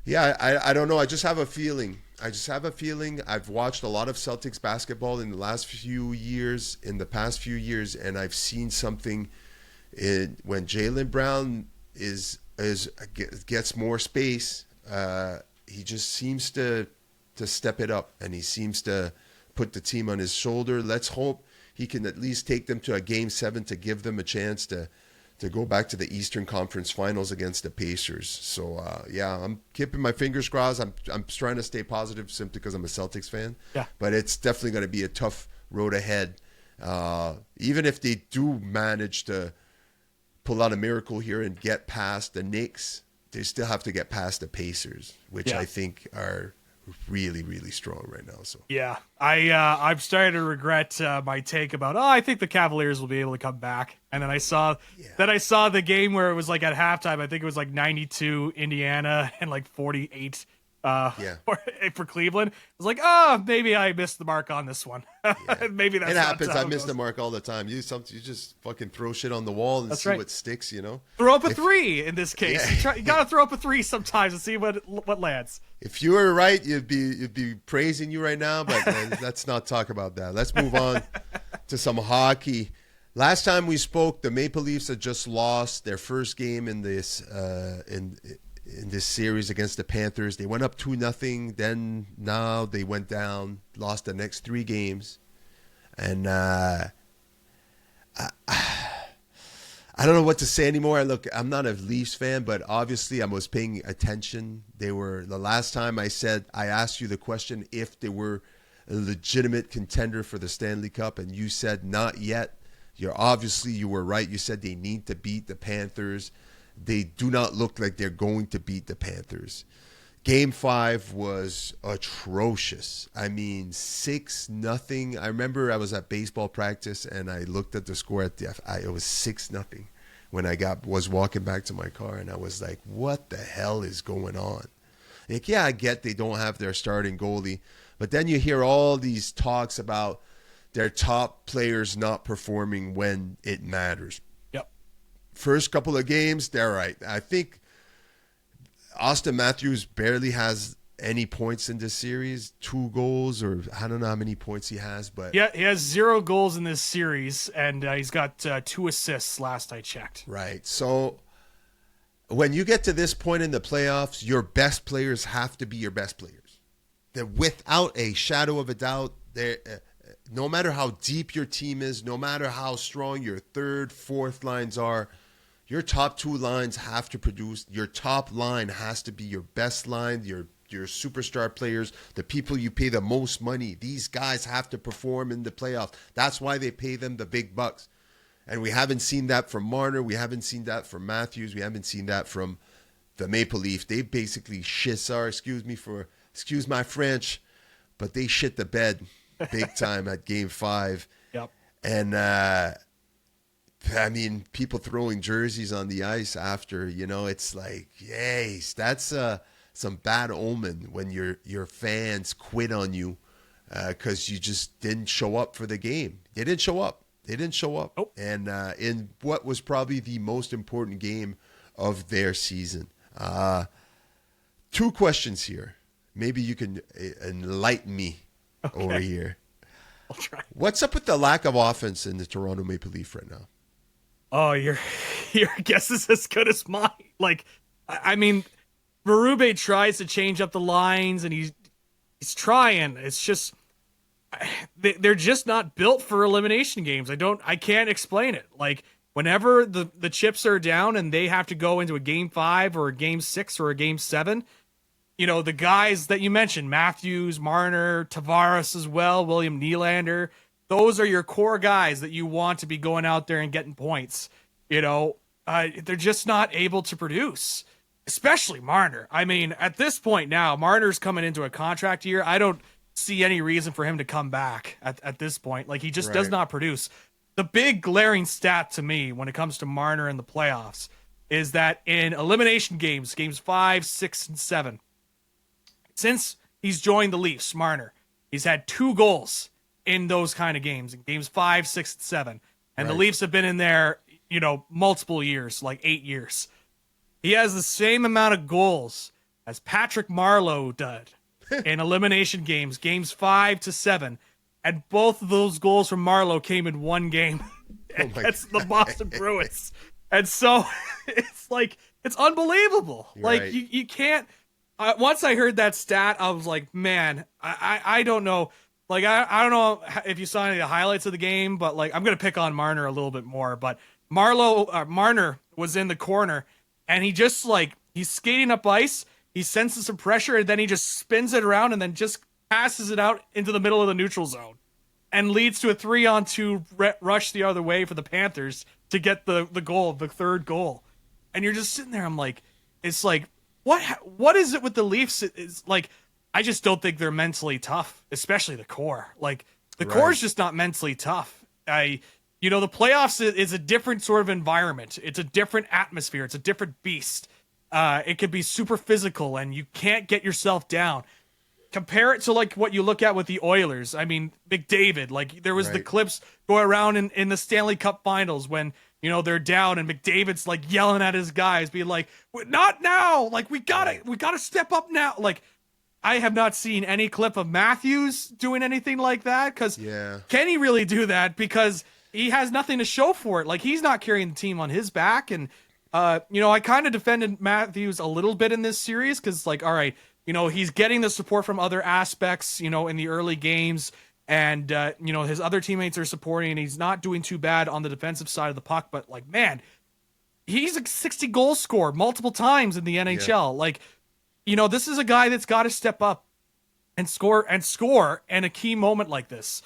yeah, I don't know. I just have a feeling. I've watched a lot of Celtics basketball in the past few years, and I've seen something when Jaylen Brown gets more space. He just seems to step it up, and he seems to put the team on his shoulder. Let's hope he can at least take them to a Game 7 to give them a chance to go back to the Eastern Conference Finals against the Pacers. So, yeah, I'm keeping my fingers crossed. I'm trying to stay positive simply because I'm a Celtics fan. Yeah. But it's definitely going to be a tough road ahead. Even if they do manage to pull out a miracle here and get past the Knicks, they still have to get past the Pacers, which I think are really, really strong right now. So yeah, I'm starting to regret my take about I think the Cavaliers will be able to come back, and then I saw the game where it was like at halftime. I think it was like 92 Indiana and like 48 for Cleveland. I was like, maybe I missed the mark on this one. Maybe that's it happens. I miss goes. the mark all the time. You just fucking throw shit on the wall and see what sticks. Throw up a three in this case. You gotta throw up a three sometimes and see what lands. If you were right, you'd be praising you right now. But let's not talk about that. Let's move on to some hockey. Last time we spoke, the Maple Leafs had just lost their first game in this in this series against the Panthers. They went up 2-0. Then now they went down, lost the next 3 games. And I don't know what to say anymore. Look, I'm not a Leafs fan, but obviously I was paying attention. The last time I asked you the question if they were a legitimate contender for the Stanley Cup, and you said not yet. You were right. You said they need to beat the Panthers. They do not look like they're going to beat the Panthers. Game 5 was atrocious. 6-0. I remember I was at baseball practice and I looked at the score it was 6-0 when I was walking back to my car, and I was like, what the hell is going on? Like, yeah, I get they don't have their starting goalie, but then you hear all these talks about their top players not performing when it matters. First couple of games, they're right. I think Austin Matthews barely has any points in this series, 2 goals, or I don't know how many points he has. But yeah, he has 0 goals in this series, and he's got 2 assists last I checked. Right. So when you get to this point in the playoffs, your best players have to be your best players. That without a shadow of a doubt, no matter how deep your team is, no matter how strong your third, fourth lines are, your top 2 lines have to produce. Your top line has to be your best line, your superstar players, the people you pay the most money. These guys have to perform in the playoffs. That's why they pay them the big bucks. And we haven't seen that from Marner. We haven't seen that from Matthews. We haven't seen that from the Maple Leafs. They basically excuse my French, but they shit the bed big time at Game 5. Yep. And people throwing jerseys on the ice after, it's like, yay, that's some bad omen when your fans quit on you because you just didn't show up for the game. They didn't show up. They didn't show up. Nope. And in what was probably the most important game of their season. Two questions here. Maybe you can enlighten me over here. I'll try. What's up with the lack of offense in the Toronto Maple Leaf right now? Oh, your guess is as good as mine. Like, I mean, Berube tries to change up the lines, and he's trying. It's just they're just not built for elimination games. I can't explain it. Like, whenever the chips are down and they have to go into a game 5 or a game 6 or a game 7, you know, the guys that you mentioned, Matthews, Marner, Tavares as well, William Nylander, those are your core guys that you want to be going out there and getting points. You know, they're just not able to produce, especially Marner. I mean, at this point now, Marner's coming into a contract year. I don't see any reason for him to come back at this point. Like, he just does not produce. The big glaring stat to me when it comes to Marner in the playoffs is that in elimination games 5, 6, and 7, since he's joined the Leafs, Marner, he's had 2 goals in those kind of games, in games 5, 6, and 7. And the Leafs have been in there, you know, multiple years, like 8 years. He has the same amount of goals as Patrick Marleau did in elimination games 5 to 7. And both of those goals from Marleau came in one game. And that's the Boston Bruins. And so it's like, it's unbelievable. Like, you can't. Once I heard that stat, I was like, man, I don't know. Like, I don't know if you saw any of the highlights of the game, but like, I'm going to pick on Marner a little bit more. But Marner was in the corner, and he just like, he's skating up ice. He senses some pressure, and then he just spins it around and then just passes it out into the middle of the neutral zone and leads to a 3-on-2 rush the other way for the Panthers to get the goal, the third goal. And you're just sitting there. I'm like, it's like, what is it with the Leafs? It's like, I just don't think they're mentally tough, especially the core. Like, the core is just not mentally tough. The playoffs is a different sort of environment. It's a different atmosphere. It's a different beast. It could be super physical, and you can't get yourself down. Compare it to like what you look at with the Oilers. I mean, McDavid, like there was the clips going around in the Stanley Cup Finals when, you know, they're down and McDavid's like yelling at his guys, being like, not now. Like, we gotta step up now. Like, I have not seen any clip of Matthews doing anything like that. Cause can he really do that? Because he has nothing to show for it. Like, he's not carrying the team on his back. And, I kind of defended Matthews a little bit in this series. Cause like, all right, you know, he's getting the support from other aspects, you know, in the early games. And, his other teammates are supporting, and he's not doing too bad on the defensive side of the puck. But, like, man, he's a 60 goal scorer multiple times in the NHL. Yeah. Like, you know, this is a guy that's got to step up and score in a key moment like this.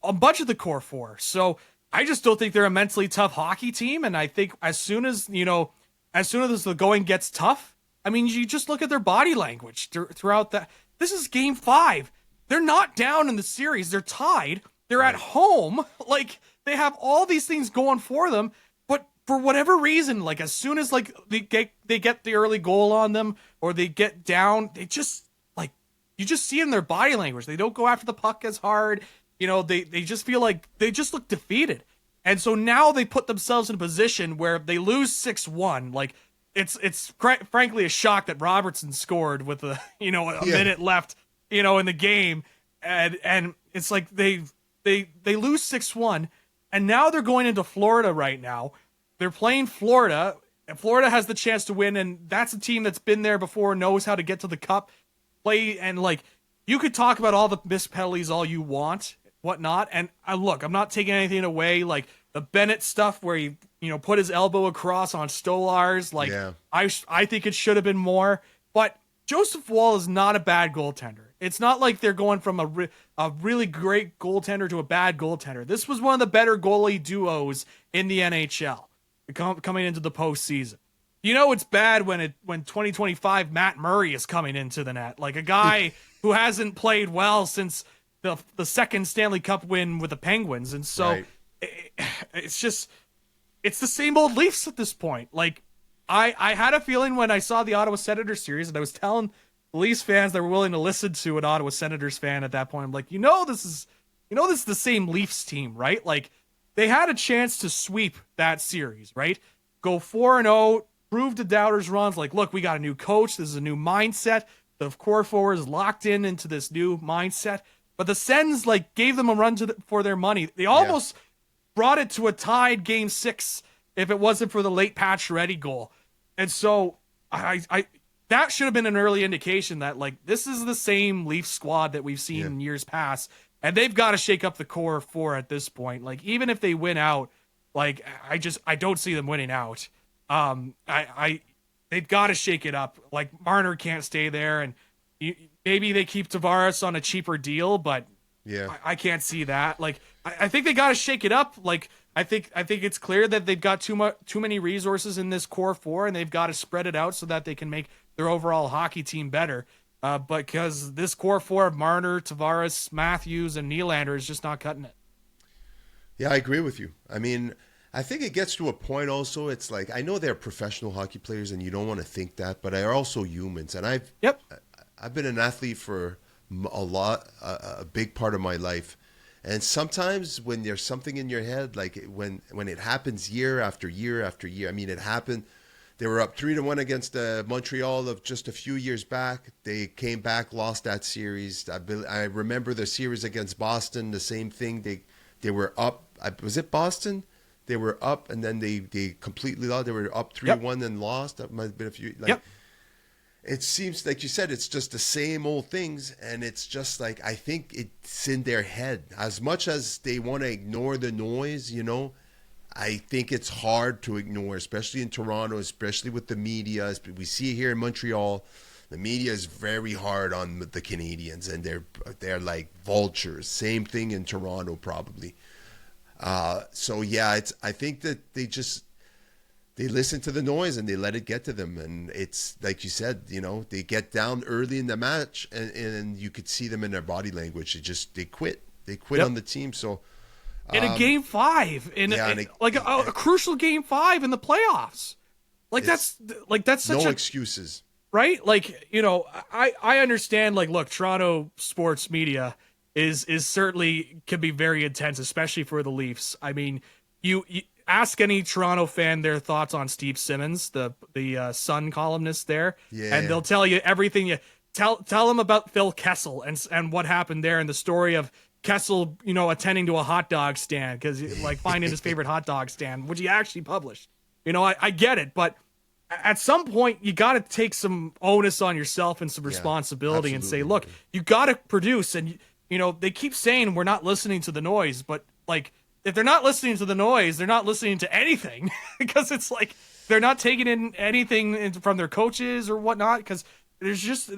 A bunch of the core 4. So I just don't think they're a mentally tough hockey team. And I think as soon as the going gets tough, I mean, you just look at their body language throughout that. This is game 5. They're not down in the series. They're tied. They're at home. Like, they have all these things going for them. But for whatever reason, like, as soon as like they get the early goal on them or they get down, they just like, you just see in their body language. They don't go after the puck as hard. You know, they just feel like they just look defeated. And so now they put themselves in a position where they lose 6-1. Like, it's frankly a shock that Robertson scored with a minute left, in the game. And it's like they lose 6-1, and now they're going into Florida right now. They're playing Florida, and Florida has the chance to win, and that's a team that's been there before, knows how to get to the cup, play, and like, you could talk about all the missed penalties all you want, whatnot, and I'm not taking anything away, like the Bennett stuff where he, put his elbow across on Stolarz, like, I think it should have been more, but Joseph Woll is not a bad goaltender. It's not like they're going from a really great goaltender to a bad goaltender. This was one of the better goalie duos in the NHL coming into the postseason. It's bad when 2025 Matt Murray is coming into the net, like a guy who hasn't played well since the second Stanley Cup win with the Penguins. And so it's the same old Leafs at this point. Like, I had a feeling when I saw the Ottawa Senators series, and I was telling the Leafs fans that were willing to listen to an Ottawa Senators fan at that point, I'm like, this is the same Leafs team, right? Like, they had a chance to sweep that series, right? Go 4-0, prove to doubters runs like, look, we got a new coach. This is a new mindset. The core forward is locked into this new mindset. But the Sens like gave them a run for their money. They almost brought it to a tied game 6 if it wasn't for the late Pacioretty goal. And so I that should have been an early indication that like this is the same Leafs squad that we've seen in years past, and they've got to shake up the core 4 at this point. Like even if they win out, like I don't see them winning out. They've got to shake it up. Like Marner can't stay there, and maybe they keep Tavares on a cheaper deal, but I can't see that. Like I think they got to shake it up. Like I think it's clear that they've got too many resources in this core 4, and they've got to spread it out so that they can make their overall hockey team better. But because this core 4 of Marner, Tavares, Matthews, and Nylander is just not cutting it. Yeah, I agree with you. I mean, I think it gets to a point also, it's like, I know they're professional hockey players and you don't want to think that, but they're also humans. And I've been an athlete for a big part of my life. And sometimes when there's something in your head, like when it happens year after year after year, I mean, it happened. They were up 3-1 against Montreal of just a few years back. They came back, lost that series. I remember the series against Boston, the same thing. They were up. Was it Boston? They were up, and then they completely lost. They were up 3-1 and lost. That might have been a few. It seems like you said, it's just the same old things, and it's just like I think it's in their head. As much as they want to ignore the noise, I think it's hard to ignore, especially in Toronto, especially with the media. We see it here in Montreal. The media is very hard on the Canadians, and they're like vultures. Same thing in Toronto, probably. So yeah, I think that they listen to the noise and they let it get to them, and it's like you said, they get down early in the match, and you could see them in their body language. They quit on the team. So. In a game 5, a crucial game 5 in the playoffs, that's such no excuses, right? Like I understand. Like, look, Toronto sports media is certainly can be very intense, especially for the Leafs. I mean, you ask any Toronto fan their thoughts on Steve Simmons, the Sun columnist there, and they'll tell you everything. Tell them about Phil Kessel and what happened there, and the story of Kessel, attending to a hot dog stand because like finding his favorite hot dog stand, which he actually published. I get it, but at some point you got to take some onus on yourself and some responsibility and say, look, you got to produce. And they keep saying we're not listening to the noise, but like if they're not listening to the noise, they're not listening to anything because it's like they're not taking in anything from their coaches or whatnot because. There's just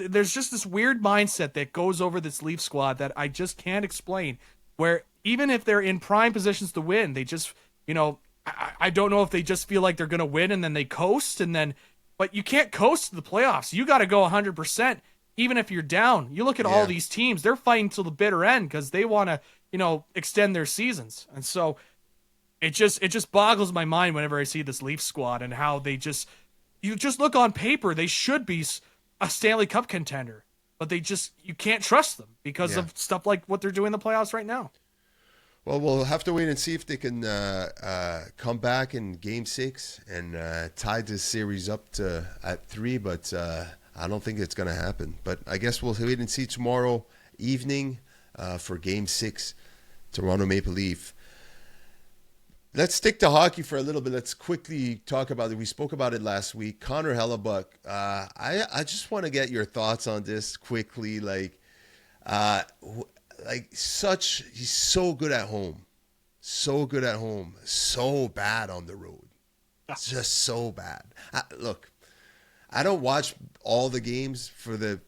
this weird mindset that goes over this Leaf squad that I just can't explain, where even if they're in prime positions to win, they just, I don't know if they just feel like they're going to win and then they coast but you can't coast to the playoffs. You got to go 100%, even if you're down. You look at all these teams, they're fighting till the bitter end because they want to, extend their seasons. And so it just boggles my mind whenever I see this Leaf squad and how you just look on paper, they should be a Stanley Cup contender, but you can't trust them because of stuff like what they're doing in the playoffs right now. Well, we'll have to wait and see if they can come back in Game 6 and tie this series up at 3, but I don't think it's going to happen. But I guess we'll wait and see tomorrow evening for Game 6, Toronto Maple Leaf. Let's stick to hockey for a little bit. Let's quickly talk about it. We spoke about it last week. Connor Hellebuck. I just want to get your thoughts on this quickly. He's so good at home. So good at home. So bad on the road. Just so bad. Look, I don't watch all the games for the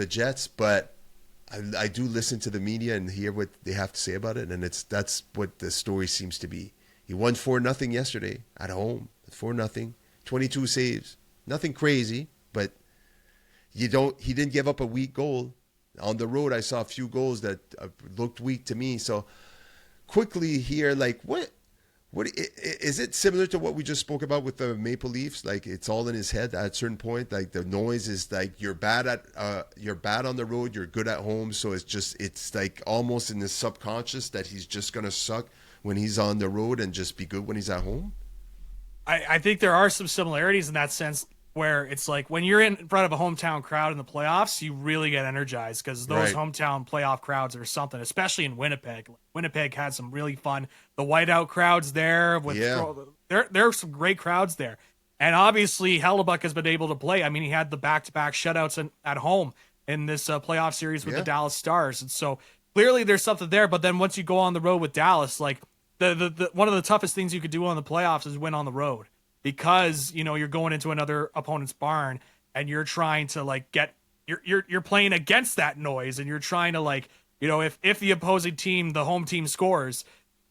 Jets, but I do listen to the media and hear what they have to say about it, and that's what the story seems to be. He won 4-0 yesterday at home, 4-0, 22 saves, nothing crazy, but he didn't give up a weak goal. On the road, I saw a few goals that looked weak to me. So quickly here, what is it similar to what we just spoke about with the Maple Leafs? Like it's all in his head at a certain point. Like the noise is like you're bad on the road, you're good at home. So it's like almost in his subconscious that he's just gonna suck when he's on the road and just be good when he's at home? I think there are some similarities in that sense where it's like when you're in front of a hometown crowd in the playoffs, you really get energized because those hometown playoff crowds are something, especially in Winnipeg. Winnipeg had some really fun. The whiteout crowds there, there are some great crowds there. And obviously, Hellebuck has been able to play. I mean, he had the back-to-back shutouts at home in this playoff series with the Dallas Stars. And so clearly there's something there. But then once you go on the road with Dallas, like the one of the toughest things you could do on the playoffs is win on the road. Because, you know, you're going into another opponent's barn and you're trying to like you're playing against that noise and you're trying to like, you know, if the opposing team, the home team scores,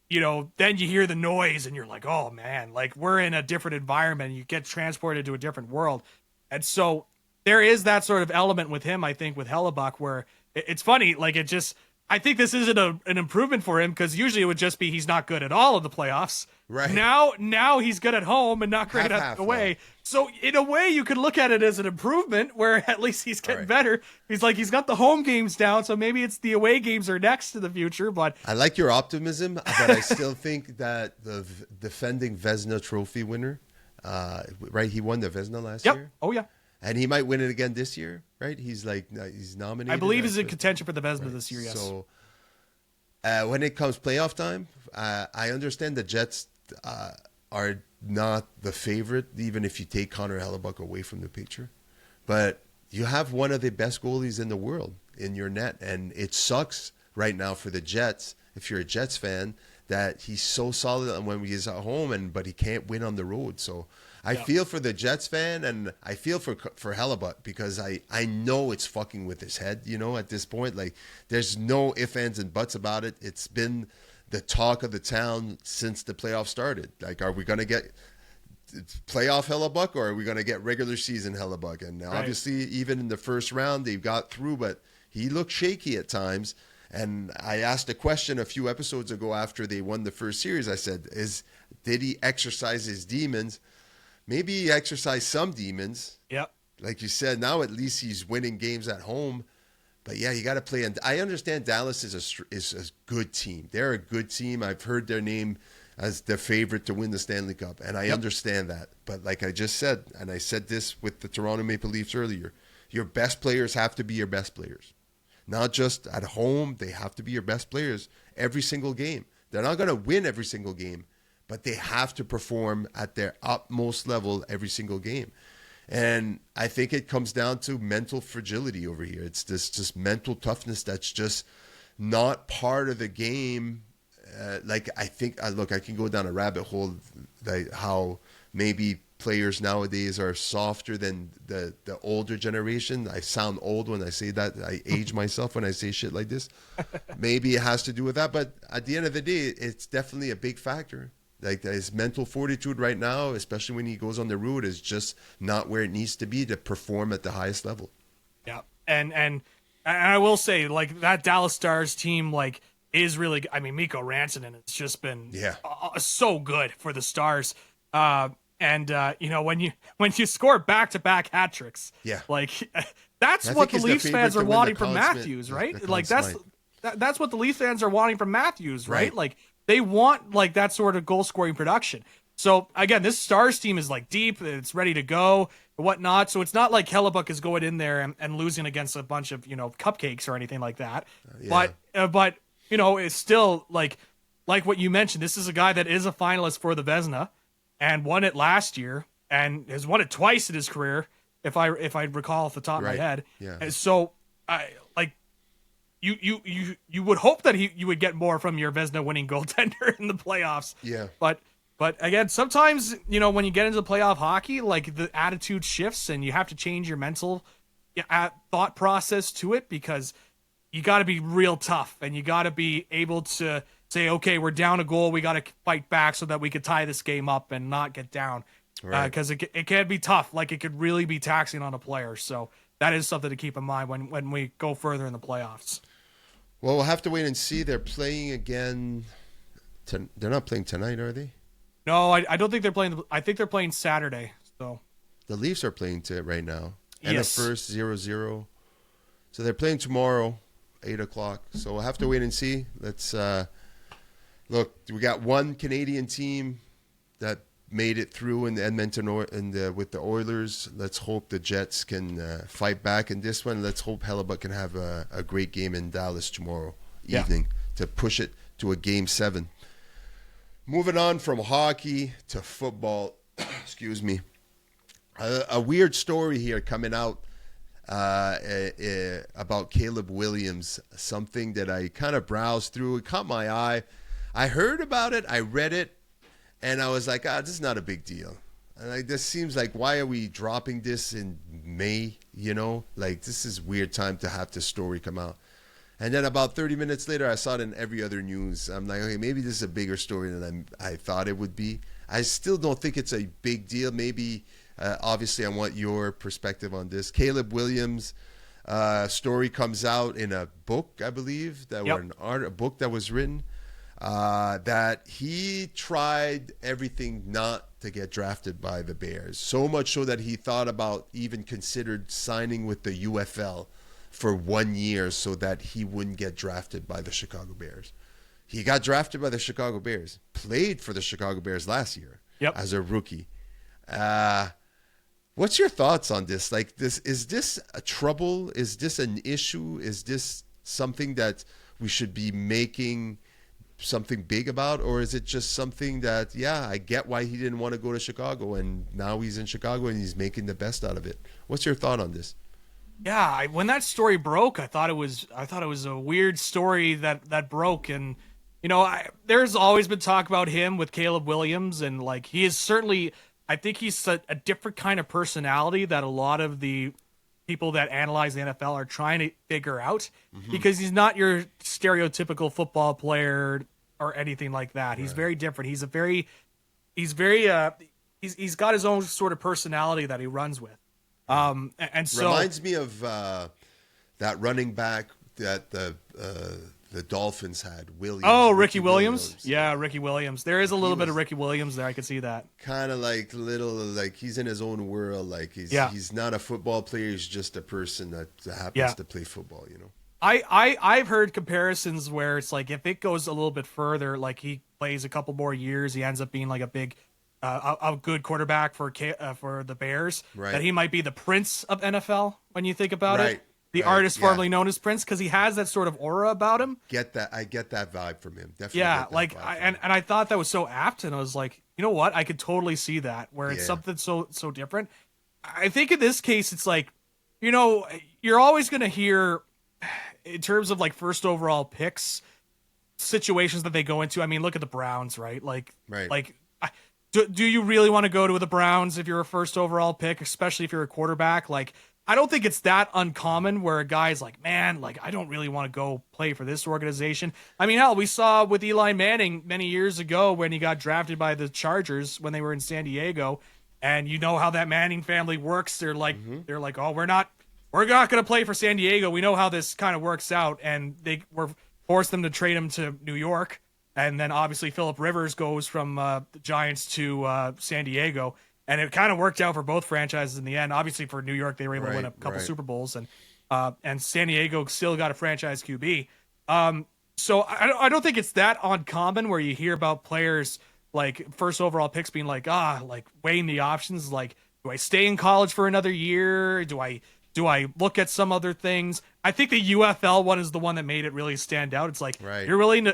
you know, then you hear the noise and you're like, oh man, like we're in a different environment. You get transported to a different world. And so there is that sort of element with him, I think, with Hellebuck where it's funny. Like I think this isn't an improvement for him because usually it would just be he's not good at all in the playoffs. Right. Now he's good at home and not great at away. So in a way, you could look at it as an improvement where at least he's getting better. He's got the home games down, so maybe it's the away games are next to the future. But I like your optimism, but I still think that the defending Vezina Trophy winner, he won the Vezina last year. Oh yeah. And he might win it again this year, right? He's nominated. I believe he's in contention for the Vezina this year, yes. So when it comes playoff time, I understand the Jets are not the favorite, even if you take Connor Hellebuck away from the picture. But you have one of the best goalies in the world in your net, and it sucks right now for the Jets, if you're a Jets fan, that he's so solid when he's at home, but he can't win on the road. So I feel for the Jets fan, and I feel for Hellebuck because I know it's fucking with his head, you know, at this point. Like, there's no ifs, ands, and buts about it. It's been the talk of the town since the playoffs started. Like, are we going to get playoff Hellebuck or are we going to get regular season Hellebuck? And obviously, even in the first round, they got through, but he looked shaky at times. And I asked a question a few episodes ago after they won the first series. I said, did he exercise his demons? Maybe he exercised some demons. Yep. Like you said, now at least he's winning games at home. But yeah, you got to play. And I understand Dallas is a good team. They're a good team. I've heard their name as the favorite to win the Stanley Cup. And I understand that. But like I just said, and I said this with the Toronto Maple Leafs earlier, your best players have to be your best players. Not just at home. They have to be your best players every single game. They're not going to win every single game, but they have to perform at their utmost level every single game. And I think it comes down to mental fragility over here. It's this just mental toughness that's just not part of the game. I think, look, I can go down a rabbit hole, like how maybe players nowadays are softer than the older generation. I sound old when I say that. I age myself when I say shit like this. Maybe it has to do with that. But at the end of the day, it's definitely a big factor. Like his mental fortitude right now, especially when he goes on the road, is just not where it needs to be to perform at the highest level. Yeah, and I will say, like, that Dallas Stars team, like, is really. I mean, Mikko Rantanen has just been so good for the Stars. You know, when you score back-to-back hat tricks, like that's what the Leafs fans are wanting from Matthews, right? Like that's what the Leafs fans are wanting from Matthews, right? Like. They want like that sort of goal scoring production. So again, this Stars team is like deep, it's ready to go, and whatnot. So it's not like Hellebuck is going in there and losing against a bunch of, you know, cupcakes or anything like that. But you know, it's still like what you mentioned. This is a guy that is a finalist for the Vezina and won it last year and has won it twice in his career, if I recall off the top of my head. Yeah. And so You would hope that you would get more from your Vezina winning goaltender in the playoffs. Yeah. But again, sometimes, you know, when you get into playoff hockey, like the attitude shifts and you have to change your mental thought process to it because you got to be real tough and you got to be able to say, okay, we're down a goal. We got to fight back so that we could tie this game up and not get down. Because it can be tough. Like it could really be taxing on a player. So that is something to keep in mind when we go further in the playoffs. Well, we'll have to wait and see. They're playing again. They're not playing tonight, are they? No, I don't think they're playing. I think they're playing Saturday. So the Leafs are playing right now. Yes. And the first 0-0. So they're playing tomorrow, 8:00. So we'll have to wait and see. Let's Look, we got one Canadian team that made it through in the Edmonton with the Oilers. Let's hope the Jets can fight back in this one. Let's hope Hellebuck can have a great game in Dallas tomorrow evening to push it to a Game 7. Moving on from hockey to football. Excuse me. A weird story here coming out about Caleb Williams. Something that I kind of browsed through. It caught my eye. I heard about it. I read it. And I was like, this is not a big deal. And this seems like, why are we dropping this in May? You know, like this is weird time to have this story come out. And then about 30 minutes later, I saw it in every other news. I'm like, okay, maybe this is a bigger story than I thought it would be. I still don't think it's a big deal. Maybe, obviously, I want your perspective on this. Caleb Williams' story comes out in a book, I believe, a book that was written. That he tried everything not to get drafted by the Bears. So much so that he thought about, even considered signing with the UFL for 1 year so that he wouldn't get drafted by the Chicago Bears. He got drafted by the Chicago Bears, played for the Chicago Bears last year as a rookie. What's your thoughts on this? Like, is this a trouble? Is this an issue? Is this something that we should be making something big about, or is it just something that, I get why he didn't want to go to Chicago, and now he's in Chicago and he's making the best out of it? What's your thought on this? Yeah, when that story broke, I thought it was a weird story that broke, and there's always been talk about him with Caleb Williams, and like he is certainly, I think he's a different kind of personality that a lot of the people that analyze the NFL are trying to figure out, because he's not your stereotypical football player or anything like that. He's very different. He's got his own sort of personality that he runs with. And so reminds me of that running back that the Dolphins had, Williams. Oh, Ricky Williams. Yeah, Ricky Williams. There is a little bit of Ricky Williams there. I could see that. Kind of like he's in his own world. Like he's not a football player. He's just a person that happens to play football. I've heard comparisons where it's like, if it goes a little bit further, like he plays a couple more years, he ends up being like a big, a good quarterback for the Bears. Right. That he might be the Prince of NFL when you think about it. The artist formerly known as Prince, because he has that sort of aura about him. I get that vibe from him. Definitely. Yeah, like and I thought that was so apt, and I was like, you know what? I could totally see that, where it's something so different. I think in this case, it's like, you're always going to hear, in terms of like first overall picks, situations that they go into. I mean, look at the Browns, right? Do you really want to go to the Browns if you're a first overall pick, especially if you're a quarterback? Like, I don't think it's that uncommon where a guy's like, man, like, I don't really want to go play for this organization. I mean, hell, we saw with Eli Manning many years ago when he got drafted by the Chargers when they were in San Diego, and you know how that Manning family works. They're like, oh, we're not going to play for San Diego. We know how this kind of works out, and they were forced them to trade him to New York, and then obviously Phillip Rivers goes from the Giants to San Diego. And it kind of worked out for both franchises in the end. Obviously, for New York, they were able to win a couple Super Bowls, and San Diego still got a franchise QB. So I don't think it's that uncommon where you hear about players like first overall picks being like, like weighing the options. Like, do I stay in college for another year? Do I look at some other things? I think the UFL one is the one that made it really stand out. It's like, you're willing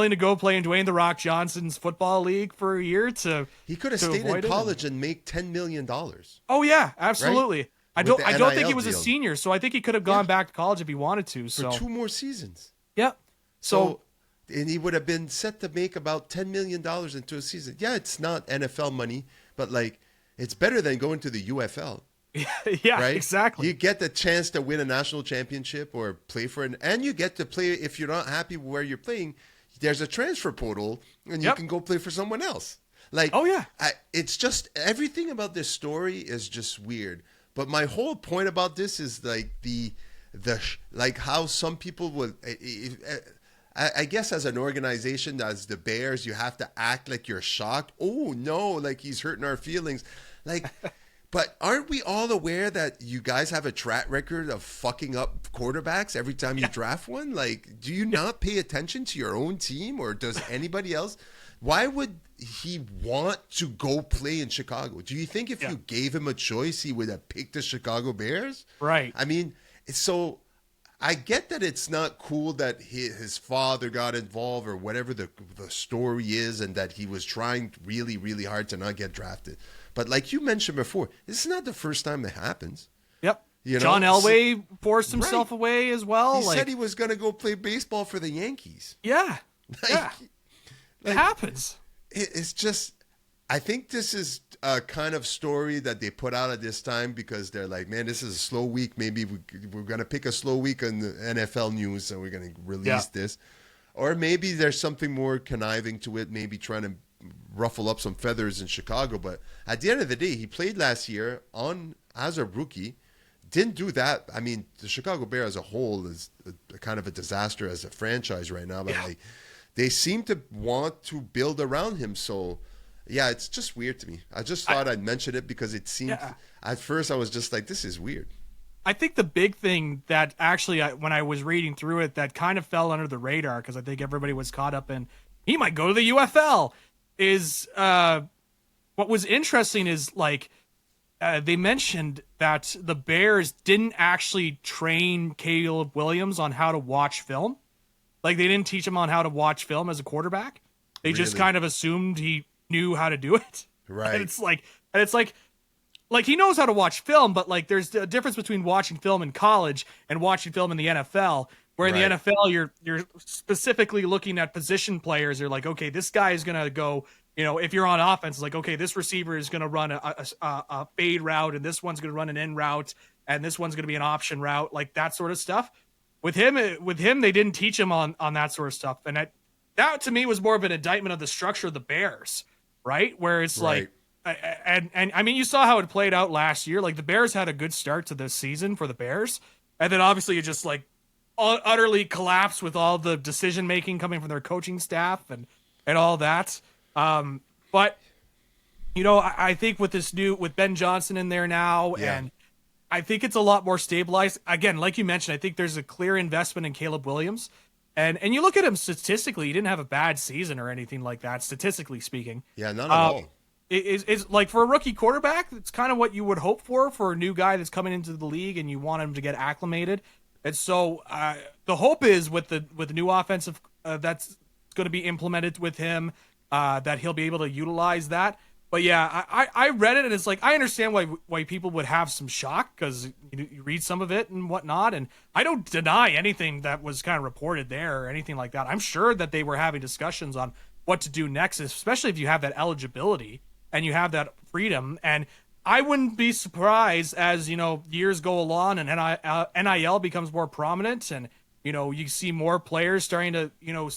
to go play in Dwayne "The Rock" Johnson's football league for a year to. He could have stayed in college and make $10 million. Oh yeah, absolutely. Right? I don't think he was deal. A senior, so I think he could have gone back to college if he wanted to. So for 2 more seasons. Yeah. So and he would have been set to make about $10 million into a season. Yeah, it's not NFL money, but like, it's better than going to the UFL. Yeah, right? Exactly. You get the chance to win a national championship or play for and you get to play, if you're not happy where you're playing, there's a transfer portal and you can go play for someone else. Like, oh yeah, it's just, everything about this story is just weird. But my whole point about this is like like how some people would, I guess as an organization, as the Bears, you have to act like you're shocked. Oh no, like he's hurting our feelings. Like, But aren't we all aware that you guys have a track record of fucking up quarterbacks every time you draft one? Like, do you not pay attention to your own team, or does anybody else? Why would he want to go play in Chicago? Do you think if you gave him a choice, he would have picked the Chicago Bears? Right. I mean, so I get that it's not cool that his father got involved or whatever the story is, and that he was trying really, really hard to not get drafted. But like you mentioned before, this is not the first time that happens. Yep. You know? John Elway forced himself away as well. He said he was going to go play baseball for the Yankees. Yeah. It happens. It's just, I think this is a kind of story that they put out at this time because they're like, man, this is a slow week. Maybe we're going to pick a slow week on the NFL news and we're going to release this. Or maybe there's something more conniving to it, maybe trying to ruffle up some feathers in Chicago. But at the end of the day, he played last year as a rookie. Didn't do that. I mean, the Chicago Bears as a whole is a kind of a disaster as a franchise right now. But like, they seem to want to build around him. So, yeah, it's just weird to me. I just thought I'd mention it because it seemed at first I was just like, this is weird. I think the big thing that actually, when I was reading through it, that kind of fell under the radar because I think everybody was caught up in he might go to the UFL. Is what was interesting is like they mentioned that the Bears didn't actually train Caleb Williams on how to watch film. Like they didn't teach him on how to watch film as a quarterback. They just kind of assumed he knew how to do it. Right. And it's like he knows how to watch film, but like there's a difference between watching film in college and watching film in the NFL. Where in the NFL, you're specifically looking at position players. You're like, okay, this guy is going to go, if you're on offense, it's like, okay, this receiver is going to run a fade route, and this one's going to run an in route, and this one's going to be an option route, like that sort of stuff. With him, they didn't teach him on that sort of stuff. And that to me was more of an indictment of the structure of the Bears, right? Where it's like, and I mean, you saw how it played out last year. Like the Bears had a good start to this season for the Bears. And then obviously it just like utterly collapsed with all the decision making coming from their coaching staff and all that. But I think with Ben Johnson in there now, and I think it's a lot more stabilized. Again, like you mentioned, I think there's a clear investment in Caleb Williams, and you look at him statistically, he didn't have a bad season or anything like that, statistically speaking. Yeah, not at all. It's like for a rookie quarterback, it's kind of what you would hope for a new guy that's coming into the league and you want him to get acclimated. And so the hope is with the new offensive that's going to be implemented with him, that he'll be able to utilize that. But yeah, I read it and it's like I understand why people would have some shock because you read some of it and whatnot. And I don't deny anything that was kind of reported there or anything like that. I'm sure that they were having discussions on what to do next, especially if you have that eligibility and you have that freedom. And I wouldn't be surprised as, years go along and NIL becomes more prominent and, you see more players starting to,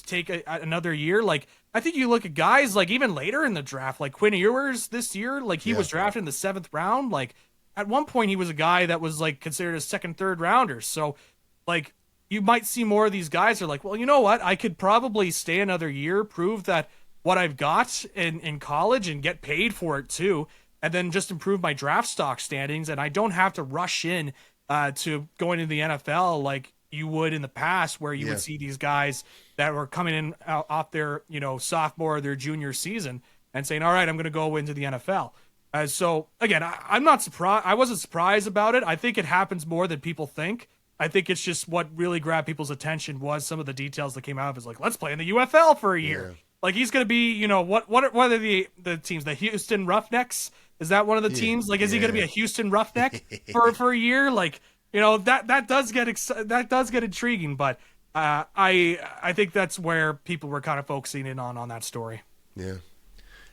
take another year. Like, I think you look at guys like even later in the draft, like Quinn Ewers this year, like he was drafted in the 7th round. Like at one point he was a guy that was like considered a 2nd, 3rd rounder. So like you might see more of these guys are like, well, you know what? I could probably stay another year, prove that what I've got in college and get paid for it too. And then just improve my draft stock standings. And I don't have to rush in to going into the NFL like you would in the past where you would see these guys that were coming in off their, sophomore or their junior season and saying, all right, I'm going to go into the NFL. So again, I'm not surprised. I wasn't surprised about it. I think it happens more than people think. I think it's just what really grabbed people's attention was some of the details that came out of it. It's like, let's play in the UFL for a year. Yeah. Like he's going to be, what are the teams? The Houston Roughnecks? Is that one of the teams? Like, is he going to be a Houston Roughneck for a year? Like, that does get intriguing, but I think that's where people were kind of focusing in on that story. Yeah,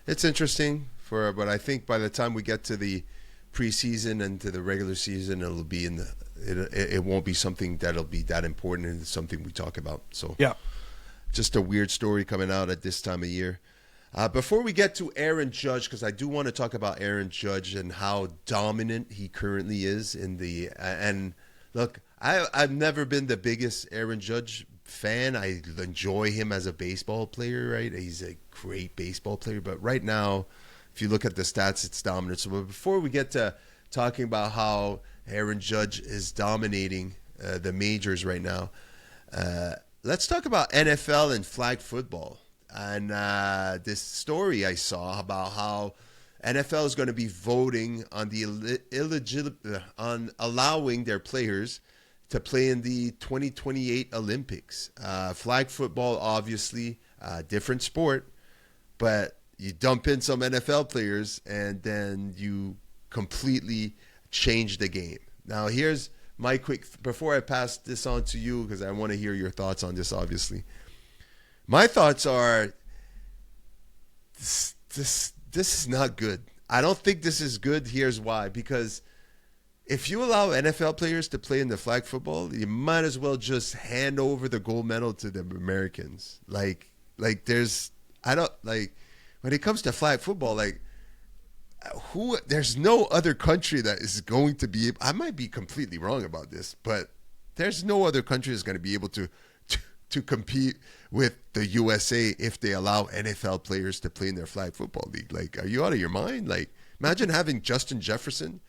it's interesting but I think by the time we get to the preseason and to the regular season, it'll be it won't be something that'll be that important, and it's something we talk about. So yeah, just a weird story coming out at this time of year. Before we get to Aaron Judge, because I do want to talk about Aaron Judge and how dominant he currently is in the and look, I've never been the biggest Aaron Judge fan. I enjoy him as a baseball player, right? He's a great baseball player, but right now, if you look at the stats, it's dominant. So before we get to talking about how Aaron Judge is dominating the majors right now. Let's talk about NFL and flag football. And this story I saw about how NFL is going to be voting on the on allowing their players to play in the 2028 Olympics. Flag football, obviously, different sport, but you dump in some NFL players and then you completely change the game. Now, here's my quick, before I pass this on to you, because I want to hear your thoughts on this, obviously. My thoughts are, this is not good. I don't think this is good. Here's why. Because if you allow NFL players to play in the flag football, you might as well just hand over the gold medal to the Americans. Like there's, I don't, like, when it comes to flag football, like, there's no other country that is going to be, I might be completely wrong about this, but there's no other country that's going to be able to compete with the USA if they allow NFL players to play in their flag football league. Like, are you out of your mind? Like, imagine having Justin Jefferson,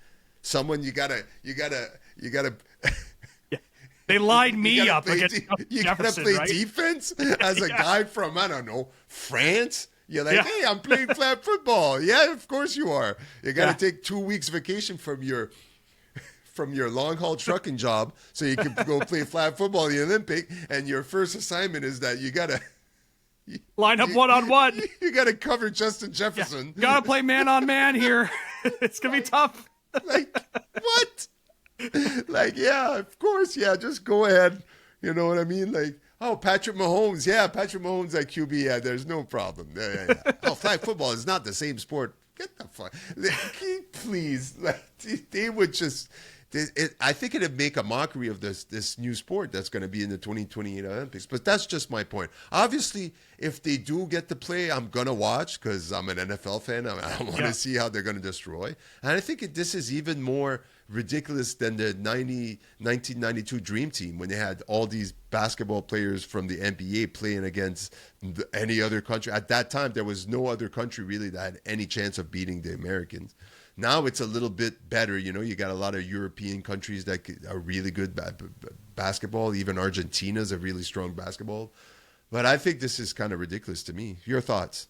someone you gotta yeah. They lined me up against you Jefferson, gotta play right? defense as a guy from, I don't know, France. You're like, Yeah. hey, I'm playing flag football. Yeah, of course you are. You got to Yeah. take 2 weeks vacation from your long haul trucking job so you can go play flag football in the Olympic. And your first assignment is that you gotta Line up one-on-one. You gotta cover Justin Jefferson. Yeah. Gotta play man-on-man here. It's gonna be tough. Like, what? Like, yeah, of course, yeah, just go ahead. You know what I mean? Like, oh, Patrick Mahomes. Yeah, Patrick Mahomes at QB. Yeah, there's no problem. Yeah. Oh, flag football is not the same sport. Get the fuck. Please. Like, they would just. I think it'd make a mockery of this new sport that's going to be in the 2028 Olympics. But that's just my point. Obviously, if they do get to play, I'm going to watch because I'm an NFL fan. I want to see how they're going to destroy. And I think this is even more ridiculous than the 1992 Dream Team when they had all these basketball players from the NBA playing against any other country. At that time, there was no other country really that had any chance of beating the Americans. Now it's a little bit better. You know, you got a lot of European countries that are really good basketball. Even Argentina's a really strong basketball. But I think this is kind of ridiculous to me. Your thoughts?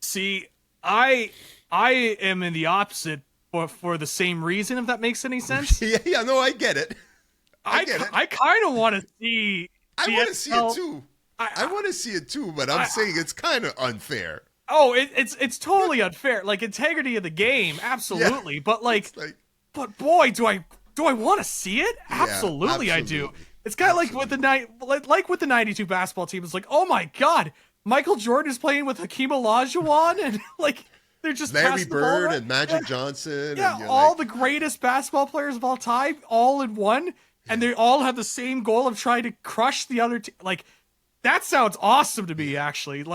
See, I am in the opposite for the same reason, if that makes any sense. Yeah, no, I get it. I kind of want to see. I want to see it too. I want to see it too, but I'm saying it's kind of unfair. Oh, it's totally unfair. Like, integrity of the game, absolutely. Yeah, but but boy, do I want to see it? Absolutely, I do. It's kind of like with the 92 basketball team. It's like, oh my God, Michael Jordan is playing with Hakeem Olajuwon, and like they're just Larry Bird right? and Magic Johnson. Yeah, and all the greatest basketball players of all time, all in one, and they all have the same goal of trying to crush the other team. Like, that sounds awesome to me, actually.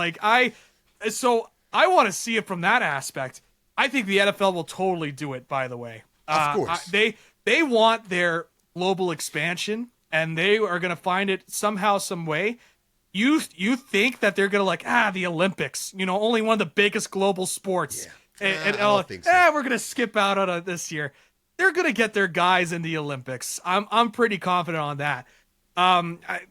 So I want to see it from that aspect. I think the NFL will totally do it, by the way. Of course. They want their global expansion, and they are going to find it somehow, some way. You think that they're going to the Olympics, only one of the biggest global sports. Yeah. And I don't think so. We're going to skip out on it this year. They're going to get their guys in the Olympics. I'm pretty confident on that.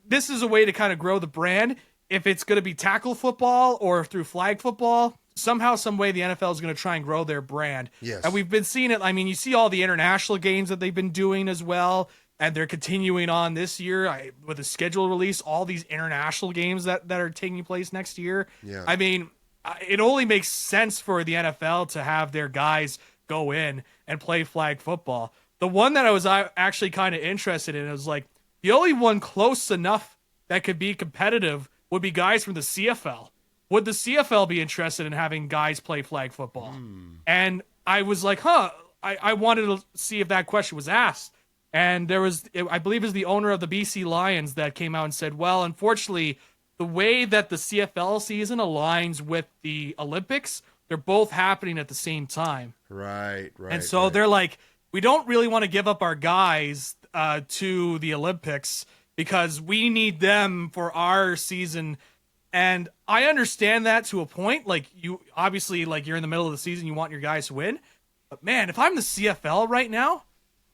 This is a way to kind of grow the brand. If it's going to be tackle football or through flag football, somehow, some way, the NFL is going to try and grow their brand. Yes. And we've been seeing it. I mean, you see all the international games that they've been doing as well, and they're continuing on this year with a schedule release, all these international games that are taking place next year. Yeah. I mean, it only makes sense for the NFL to have their guys go in and play flag football. The one that I was actually kind of interested in was like the only one close enough that could be competitive would be guys from the CFL. Would the CFL be interested in having guys play flag football? And I was like, I wanted to see if that question was asked. And there was, I believe it was the owner of the BC Lions that came out and said, well, unfortunately, the way that the CFL season aligns with the Olympics, they're both happening at the same time. Right. And so they're like, we don't really want to give up our guys to the Olympics because we need them for our season. And I understand that to a point. Like, you obviously, like, you're in the middle of the season, you want your guys to win. But man, if I'm the CFL right now,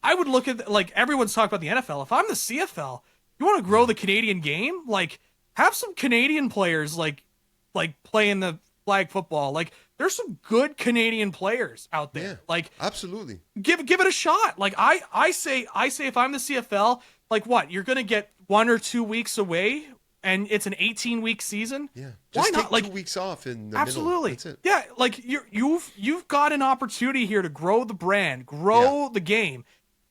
I would look at like everyone's talking about the NFL. If I'm the CFL, you want to grow the Canadian game, like have some Canadian players like playing the flag football. Like there's some good Canadian players out there. Yeah, like absolutely. Give it a shot. Like I say if I'm the CFL, like what? You're going to get 1 or 2 weeks away and it's an 18-week season? Yeah. Why Just not? take Like 2 weeks off in the absolutely. middle. That's it. Yeah, like you've got an opportunity here to grow the brand, grow the game.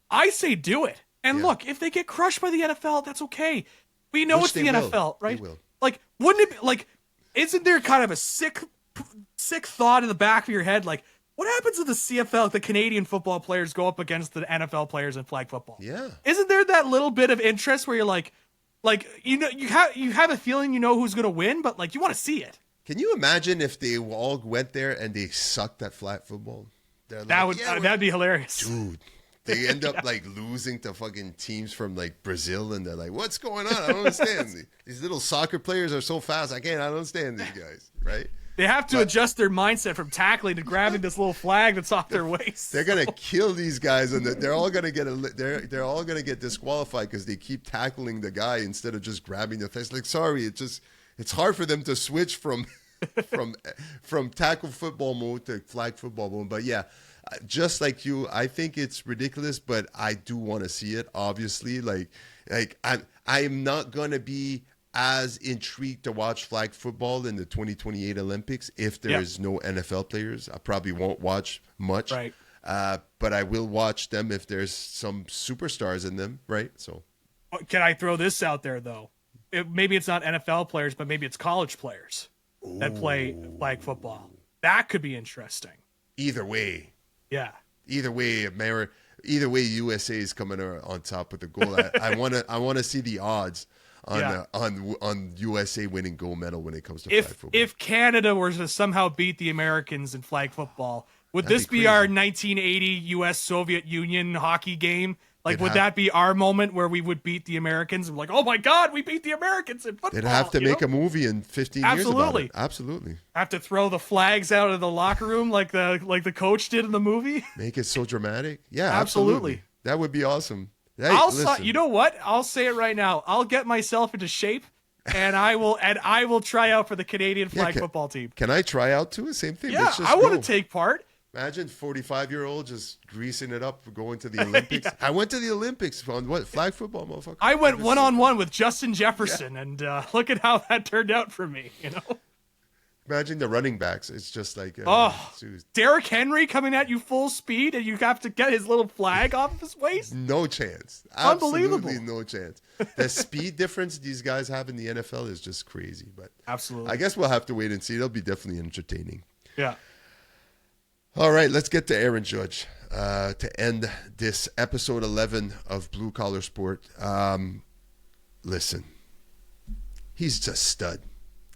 I say do it. And look, if they get crushed by the NFL, that's okay. We know it's the NFL, right? They will. Like, wouldn't it be like? Isn't there kind of a sick thought in the back of your head, like, what happens if the CFL, the Canadian football players, go up against the NFL players in flag football? Yeah. Isn't there that little bit of interest where you're like you know, you have a feeling you know who's gonna win, but like you want to see it. Can you imagine if they all went there and they sucked at flag football? Like, That'd be hilarious, dude. They end up like losing to fucking teams from like Brazil, and they're like, "What's going on? I don't understand. These little soccer players are so fast. I don't understand these guys." Right? They have to adjust their mindset from tackling to grabbing this little flag that's off their waist. They're gonna kill these guys, and they're all gonna get they're all gonna get disqualified because they keep tackling the guy instead of just grabbing the face. Like, sorry, it's hard for them to switch from tackle football mode to flag football mode. But yeah. Just like you, I think it's ridiculous, but I do want to see it. Obviously, like I'm not gonna be as intrigued to watch flag football in the 2028 Olympics if there is no NFL players. I probably won't watch much, right? But I will watch them if there's some superstars in them, right? So, can I throw this out there though? Maybe it's not NFL players, but maybe it's college players that play flag football. That could be interesting. Either way. Yeah. Either way, USA is coming on top with the goal. I want to see the odds on USA winning gold medal when it comes to flag football. If Canada were to somehow beat the Americans in flag football, would this be our 1980 U.S. Soviet Union hockey game? Like, would that be our moment where we would beat the Americans? And like, oh my God, we beat the Americans in football. They'd have to make a movie in 15 years about it. Absolutely. Have to throw the flags out of the locker room like the coach did in the movie. Make it so dramatic. Yeah, absolutely. That would be awesome. Hey, you know what? I'll say it right now. I'll get myself into shape, and I will try out for the Canadian flag football team. Can I try out too? Same thing. Yeah, I want to take part. Imagine 45-year-old just greasing it up for going to the Olympics. Yeah. I went to the Olympics on flag football, motherfucker. I went one-on-one with Justin Jefferson, and look at how that turned out for me. You know. Imagine the running backs. It's just like Derrick Henry coming at you full speed, and you have to get his little flag off of his waist. No chance. Unbelievable. Absolutely no chance. The speed difference these guys have in the NFL is just crazy. But absolutely, I guess we'll have to wait and see. It'll be definitely entertaining. Yeah. All right, let's get to Aaron Judge to end this episode 11 of Blue Collar Sport. Listen, he's just stud.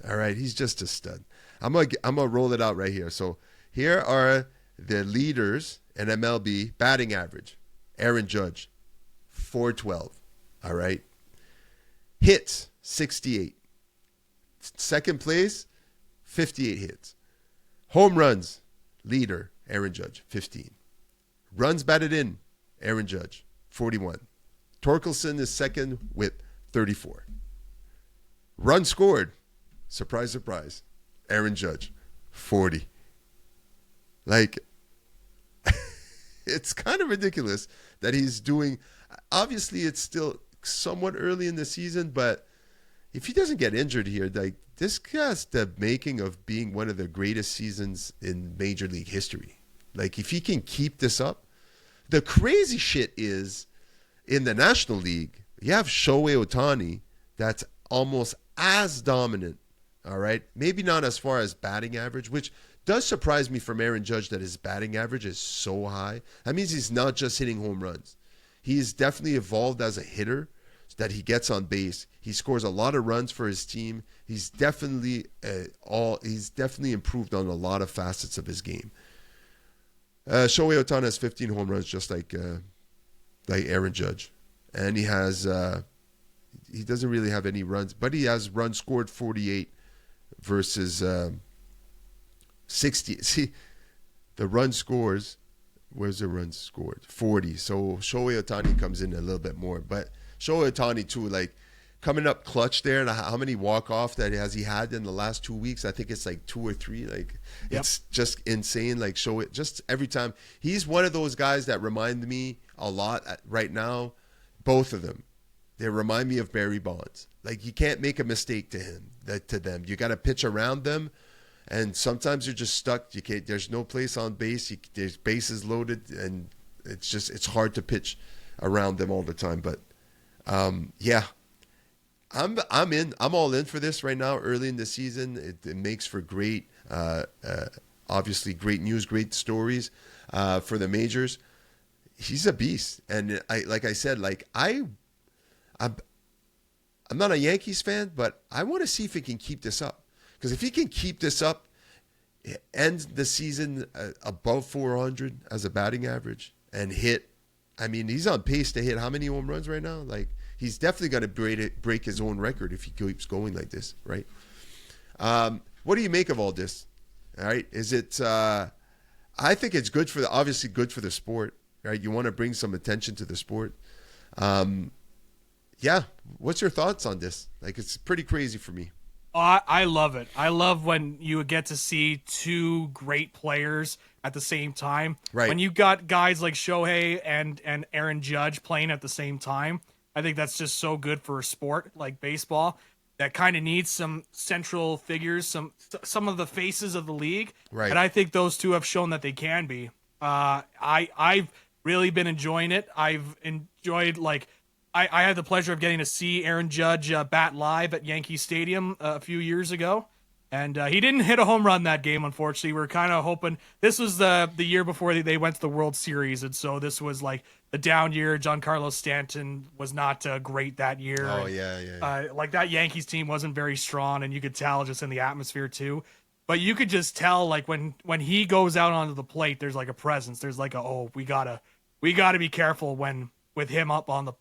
All right, he's just a stud. I'm gonna roll it out right here. So here are the leaders in MLB batting average. Aaron Judge, 412. All right, hits 68. Second place, 58 hits. Home runs. Leader, Aaron Judge, 15. Runs batted in, Aaron Judge, 41. Torkelson is second with 34. Runs scored, surprise, surprise, Aaron Judge, 40. Like, it's kind of ridiculous that he's doing. Obviously, it's still somewhat early in the season, but if he doesn't get injured here, like, this guy's the making of being one of the greatest seasons in Major League history. Like, if he can keep this up. The crazy shit is, in the National League, you have Shohei Ohtani that's almost as dominant, all right? Maybe not as far as batting average, which does surprise me from Aaron Judge that his batting average is so high. That means he's not just hitting home runs. He's definitely evolved as a hitter, that he gets on base. He scores a lot of runs for his team. He's definitely improved on a lot of facets of his game. Shohei Ohtani has 15 home runs, just like Aaron Judge, and he doesn't really have any runs, but he has runs scored 48 versus 60. See, the run scores Where's the runs scored? 40. So Shohei Ohtani comes in a little bit more. But Shohei Ohtani, too, like coming up clutch there. And how many walk-off that has he had in the last 2 weeks? I think it's like 2 or 3. Like, it's just insane. Like, Shohei, just every time. He's one of those guys that remind me a lot right now. Both of them. They remind me of Barry Bonds. Like, you can't make a mistake to them. You got to pitch around them. And sometimes you're just stuck. You can't. There's no place on base. There's bases loaded, and it's hard to pitch around them all the time. But yeah, I'm all in for this right now. Early in the season, it makes for great, obviously great news, great stories for the majors. He's a beast, and like I said, I'm not a Yankees fan, but I want to see if he can keep this up. Because if he can keep this up, end the season above 400 as a batting average and hit, I mean, he's on pace to hit how many home runs right now? Like, he's definitely going to break his own record if he keeps going like this, right? What do you make of all this? All right, is it? I think it's good obviously good for the sport, right? You want to bring some attention to the sport. Yeah, what's your thoughts on this? Like, it's pretty crazy for me. I love it. I love when you get to see two great players at the same time. Right. When you got guys like Shohei and Aaron Judge playing at the same time, I think that's just so good for a sport like baseball that kind of needs some central figures, some of the faces of the league. Right. And I think those two have shown that they can be. I've really been enjoying it. I've enjoyed I had the pleasure of getting to see Aaron Judge bat live at Yankee Stadium a few years ago, and he didn't hit a home run that game, unfortunately. We were kind of hoping this was the year before they went to the World Series, and so this was like the down year. Giancarlo Stanton was not great that year. Oh, yeah. Like that Yankees team wasn't very strong, and you could tell just in the atmosphere too. But you could just tell, like when he goes out onto the plate, there's like a presence. There's like we gotta be careful with him up on the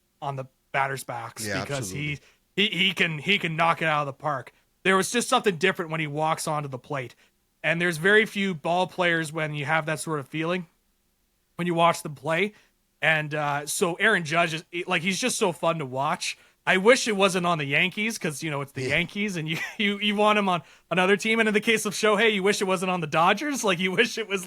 batter's backs, because absolutely. he can knock it out of the park. There was just something different when he walks onto the plate. And there's very few ball players when you have that sort of feeling when you watch them play. And so Aaron Judge is he's just so fun to watch. I wish it wasn't on the Yankees, because it's the Yankees and you want him on another team. And in the case of Shohei, you wish it wasn't on the Dodgers. Like, you wish it was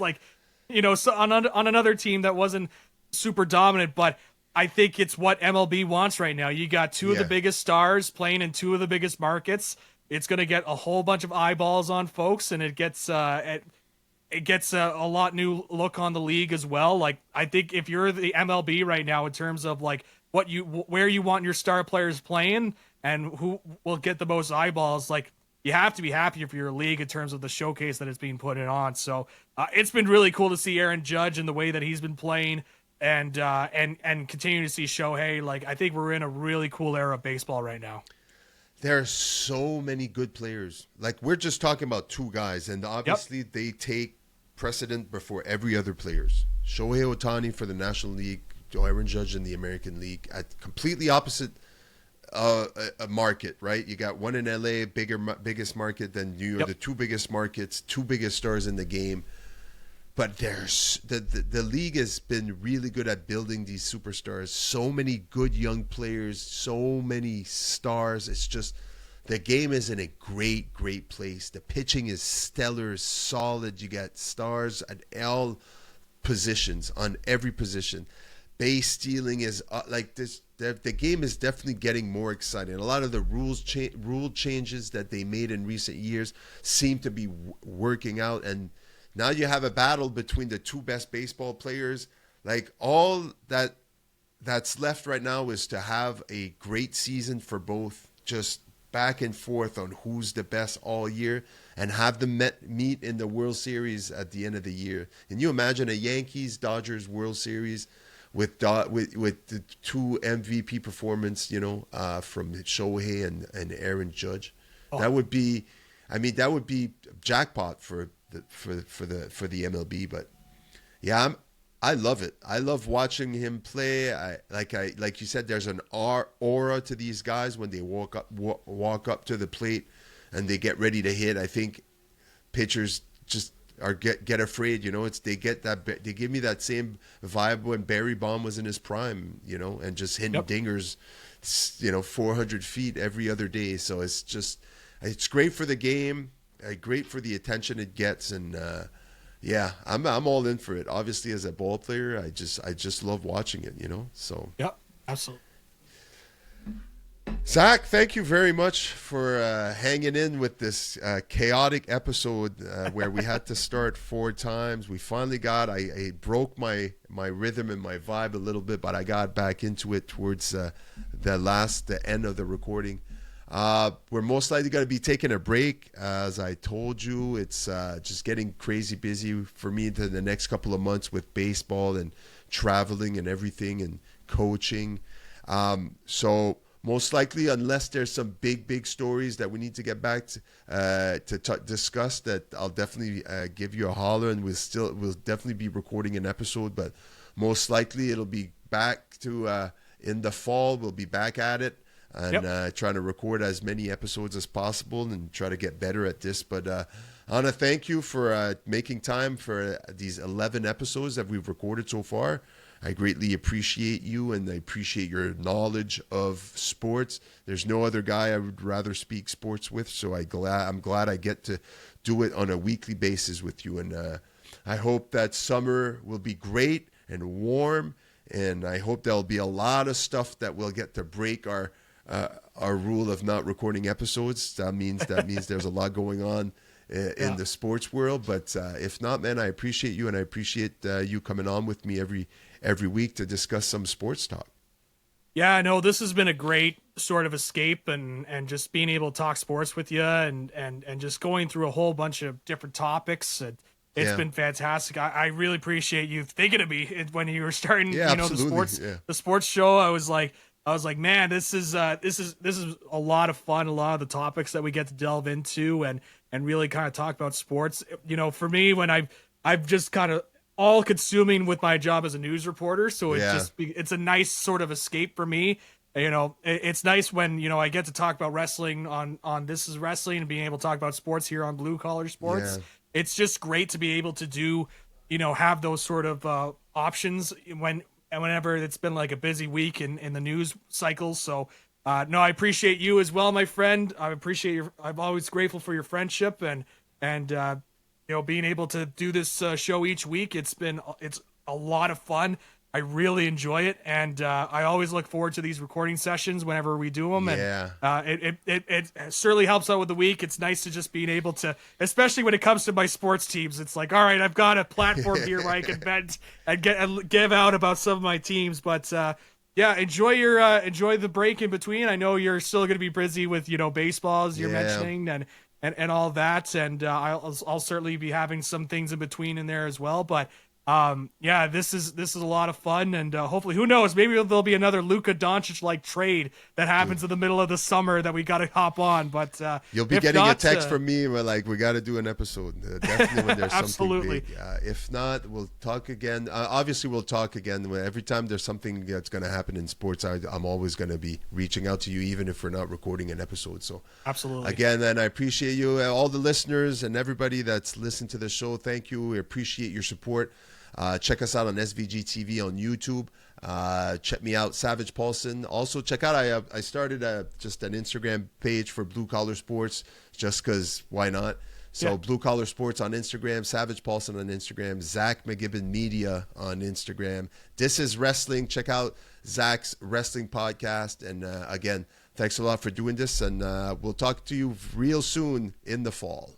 so on another team that wasn't super dominant. But I think it's what MLB wants right now. You got two of the biggest stars playing in two of the biggest markets. It's going to get a whole bunch of eyeballs on folks, and it gets a lot new look on the league as well. Like, I think if you're the MLB right now, in terms of like where you want your star players playing and who will get the most eyeballs, like, you have to be happy for your league in terms of the showcase that it's being put on. So it's been really cool to see Aaron Judge and the way that he's been playing. And continue to see Shohei. Like, I think we're in a really cool era of baseball right now. There are so many good players. Like, we're just talking about two guys, and obviously they take precedent before every other players. Shohei Ohtani for the National League, Aaron Judge in the American League, at completely opposite a market, right? You got one in LA, biggest market than New York, the two biggest markets, two biggest stars in the game. But there's the league has been really good at building these superstars. So many good young players, so many stars. It's just the game is in a great place. The pitching is stellar, solid. You got stars at all positions, on every position. Base stealing is like this. The game is definitely getting more exciting. A lot of the rule changes that they made in recent years seem to be working out, and now you have a battle between the two best baseball players. Like, all that's left right now is to have a great season for both, just back and forth on who's the best all year, and have them meet in the World Series at the end of the year. Can you imagine a Yankees-Dodgers World Series with the two MVP performance, from Shohei and Aaron Judge? Oh. That would be jackpot for the MLB. But yeah, I love it. I love watching him play. Like you said, there's an aura to these guys when they walk up to the plate and they get ready to hit. I think pitchers just or get afraid. It's they give me that same vibe when Barry Bonds was in his prime, and just hitting dingers, 400 feet every other day. So it's great for the game, great for the attention it gets, and I'm all in for it. Obviously, as a ball player, I just love watching it. So Yep, absolutely. Zach, thank you very much for hanging in with this chaotic episode where we had to start 4 times. We finally I broke my rhythm and my vibe a little bit, but I got back into it towards the end of the recording. We're most likely going to be taking a break. As I told you, it's just getting crazy busy for me into the next couple of months with baseball and traveling and everything and coaching. So most likely, unless there's some big stories that we need to get back to discuss, that I'll definitely give you a holler, and we'll definitely be recording an episode. But most likely, it'll be back to in the fall. We'll be back at it and trying to record as many episodes as possible and try to get better at this. But Anna, thank you for making time for these 11 episodes that we've recorded so far. I greatly appreciate you, and I appreciate your knowledge of sports. There's no other guy I would rather speak sports with, so I'm glad I get to do it on a weekly basis with you. And I hope that summer will be great and warm, and I hope there'll be a lot of stuff that we'll get to break our rule of not recording episodes. That means there's a lot going on in the sports world. But if not, man, I appreciate you, and I appreciate you coming on with me every week to discuss some sports talk. Yeah, no, this has been a great sort of escape and just being able to talk sports with you and just going through a whole bunch of different topics. It's been fantastic. I really appreciate you thinking of me when you were starting, the sports show. I was like, man, this is a lot of fun. A lot of the topics that we get to delve into and really kind of talk about sports. For me, when I've just kind of all consuming with my job as a news reporter. So it's a nice sort of escape for me. It's nice when, I get to talk about wrestling on This Is Wrestling and being able to talk about sports here on Blue Collar Sports. Yeah. It's just great to be able to do, have those sort of options whenever it's been like a busy week in the news cycle. So no, I appreciate you as well, my friend. I'm always grateful for your friendship and being able to do this show each week. It's a lot of fun. I really enjoy it, and I always look forward to these recording sessions whenever we do them. Yeah. And it certainly helps out with the week. It's nice to just being able to, especially when it comes to my sports teams. It's like, all right, I've got a platform here where I can vent and give out about some of my teams. But enjoy the break in between. I know you're still going to be busy with baseball as you're mentioning and all that, and I'll certainly be having some things in between in there as well. But this is a lot of fun, and hopefully, who knows, maybe there'll be another Luka Doncic like trade that happens in the middle of the summer that we got to hop on. But you'll be getting a text from me where we got to do an episode definitely when there's something big. If not, we'll talk again. Obviously, we'll talk again every time there's something that's going to happen in sports. I'm always going to be reaching out to you, even if we're not recording an episode. So absolutely, again, and I appreciate you, all the listeners and everybody that's listened to the show. Thank you. We appreciate your support. Check us out on SVGTV on YouTube. Check me out, Savage Paulson. Also, check out, I started just an Instagram page for Blue Collar Sports, just because why not? So Blue Collar Sports on Instagram, Savage Paulson on Instagram, Zach McGibbon Media on Instagram. This is Wrestling. Check out Zach's Wrestling Podcast. And again, thanks a lot for doing this, and we'll talk to you real soon in the fall.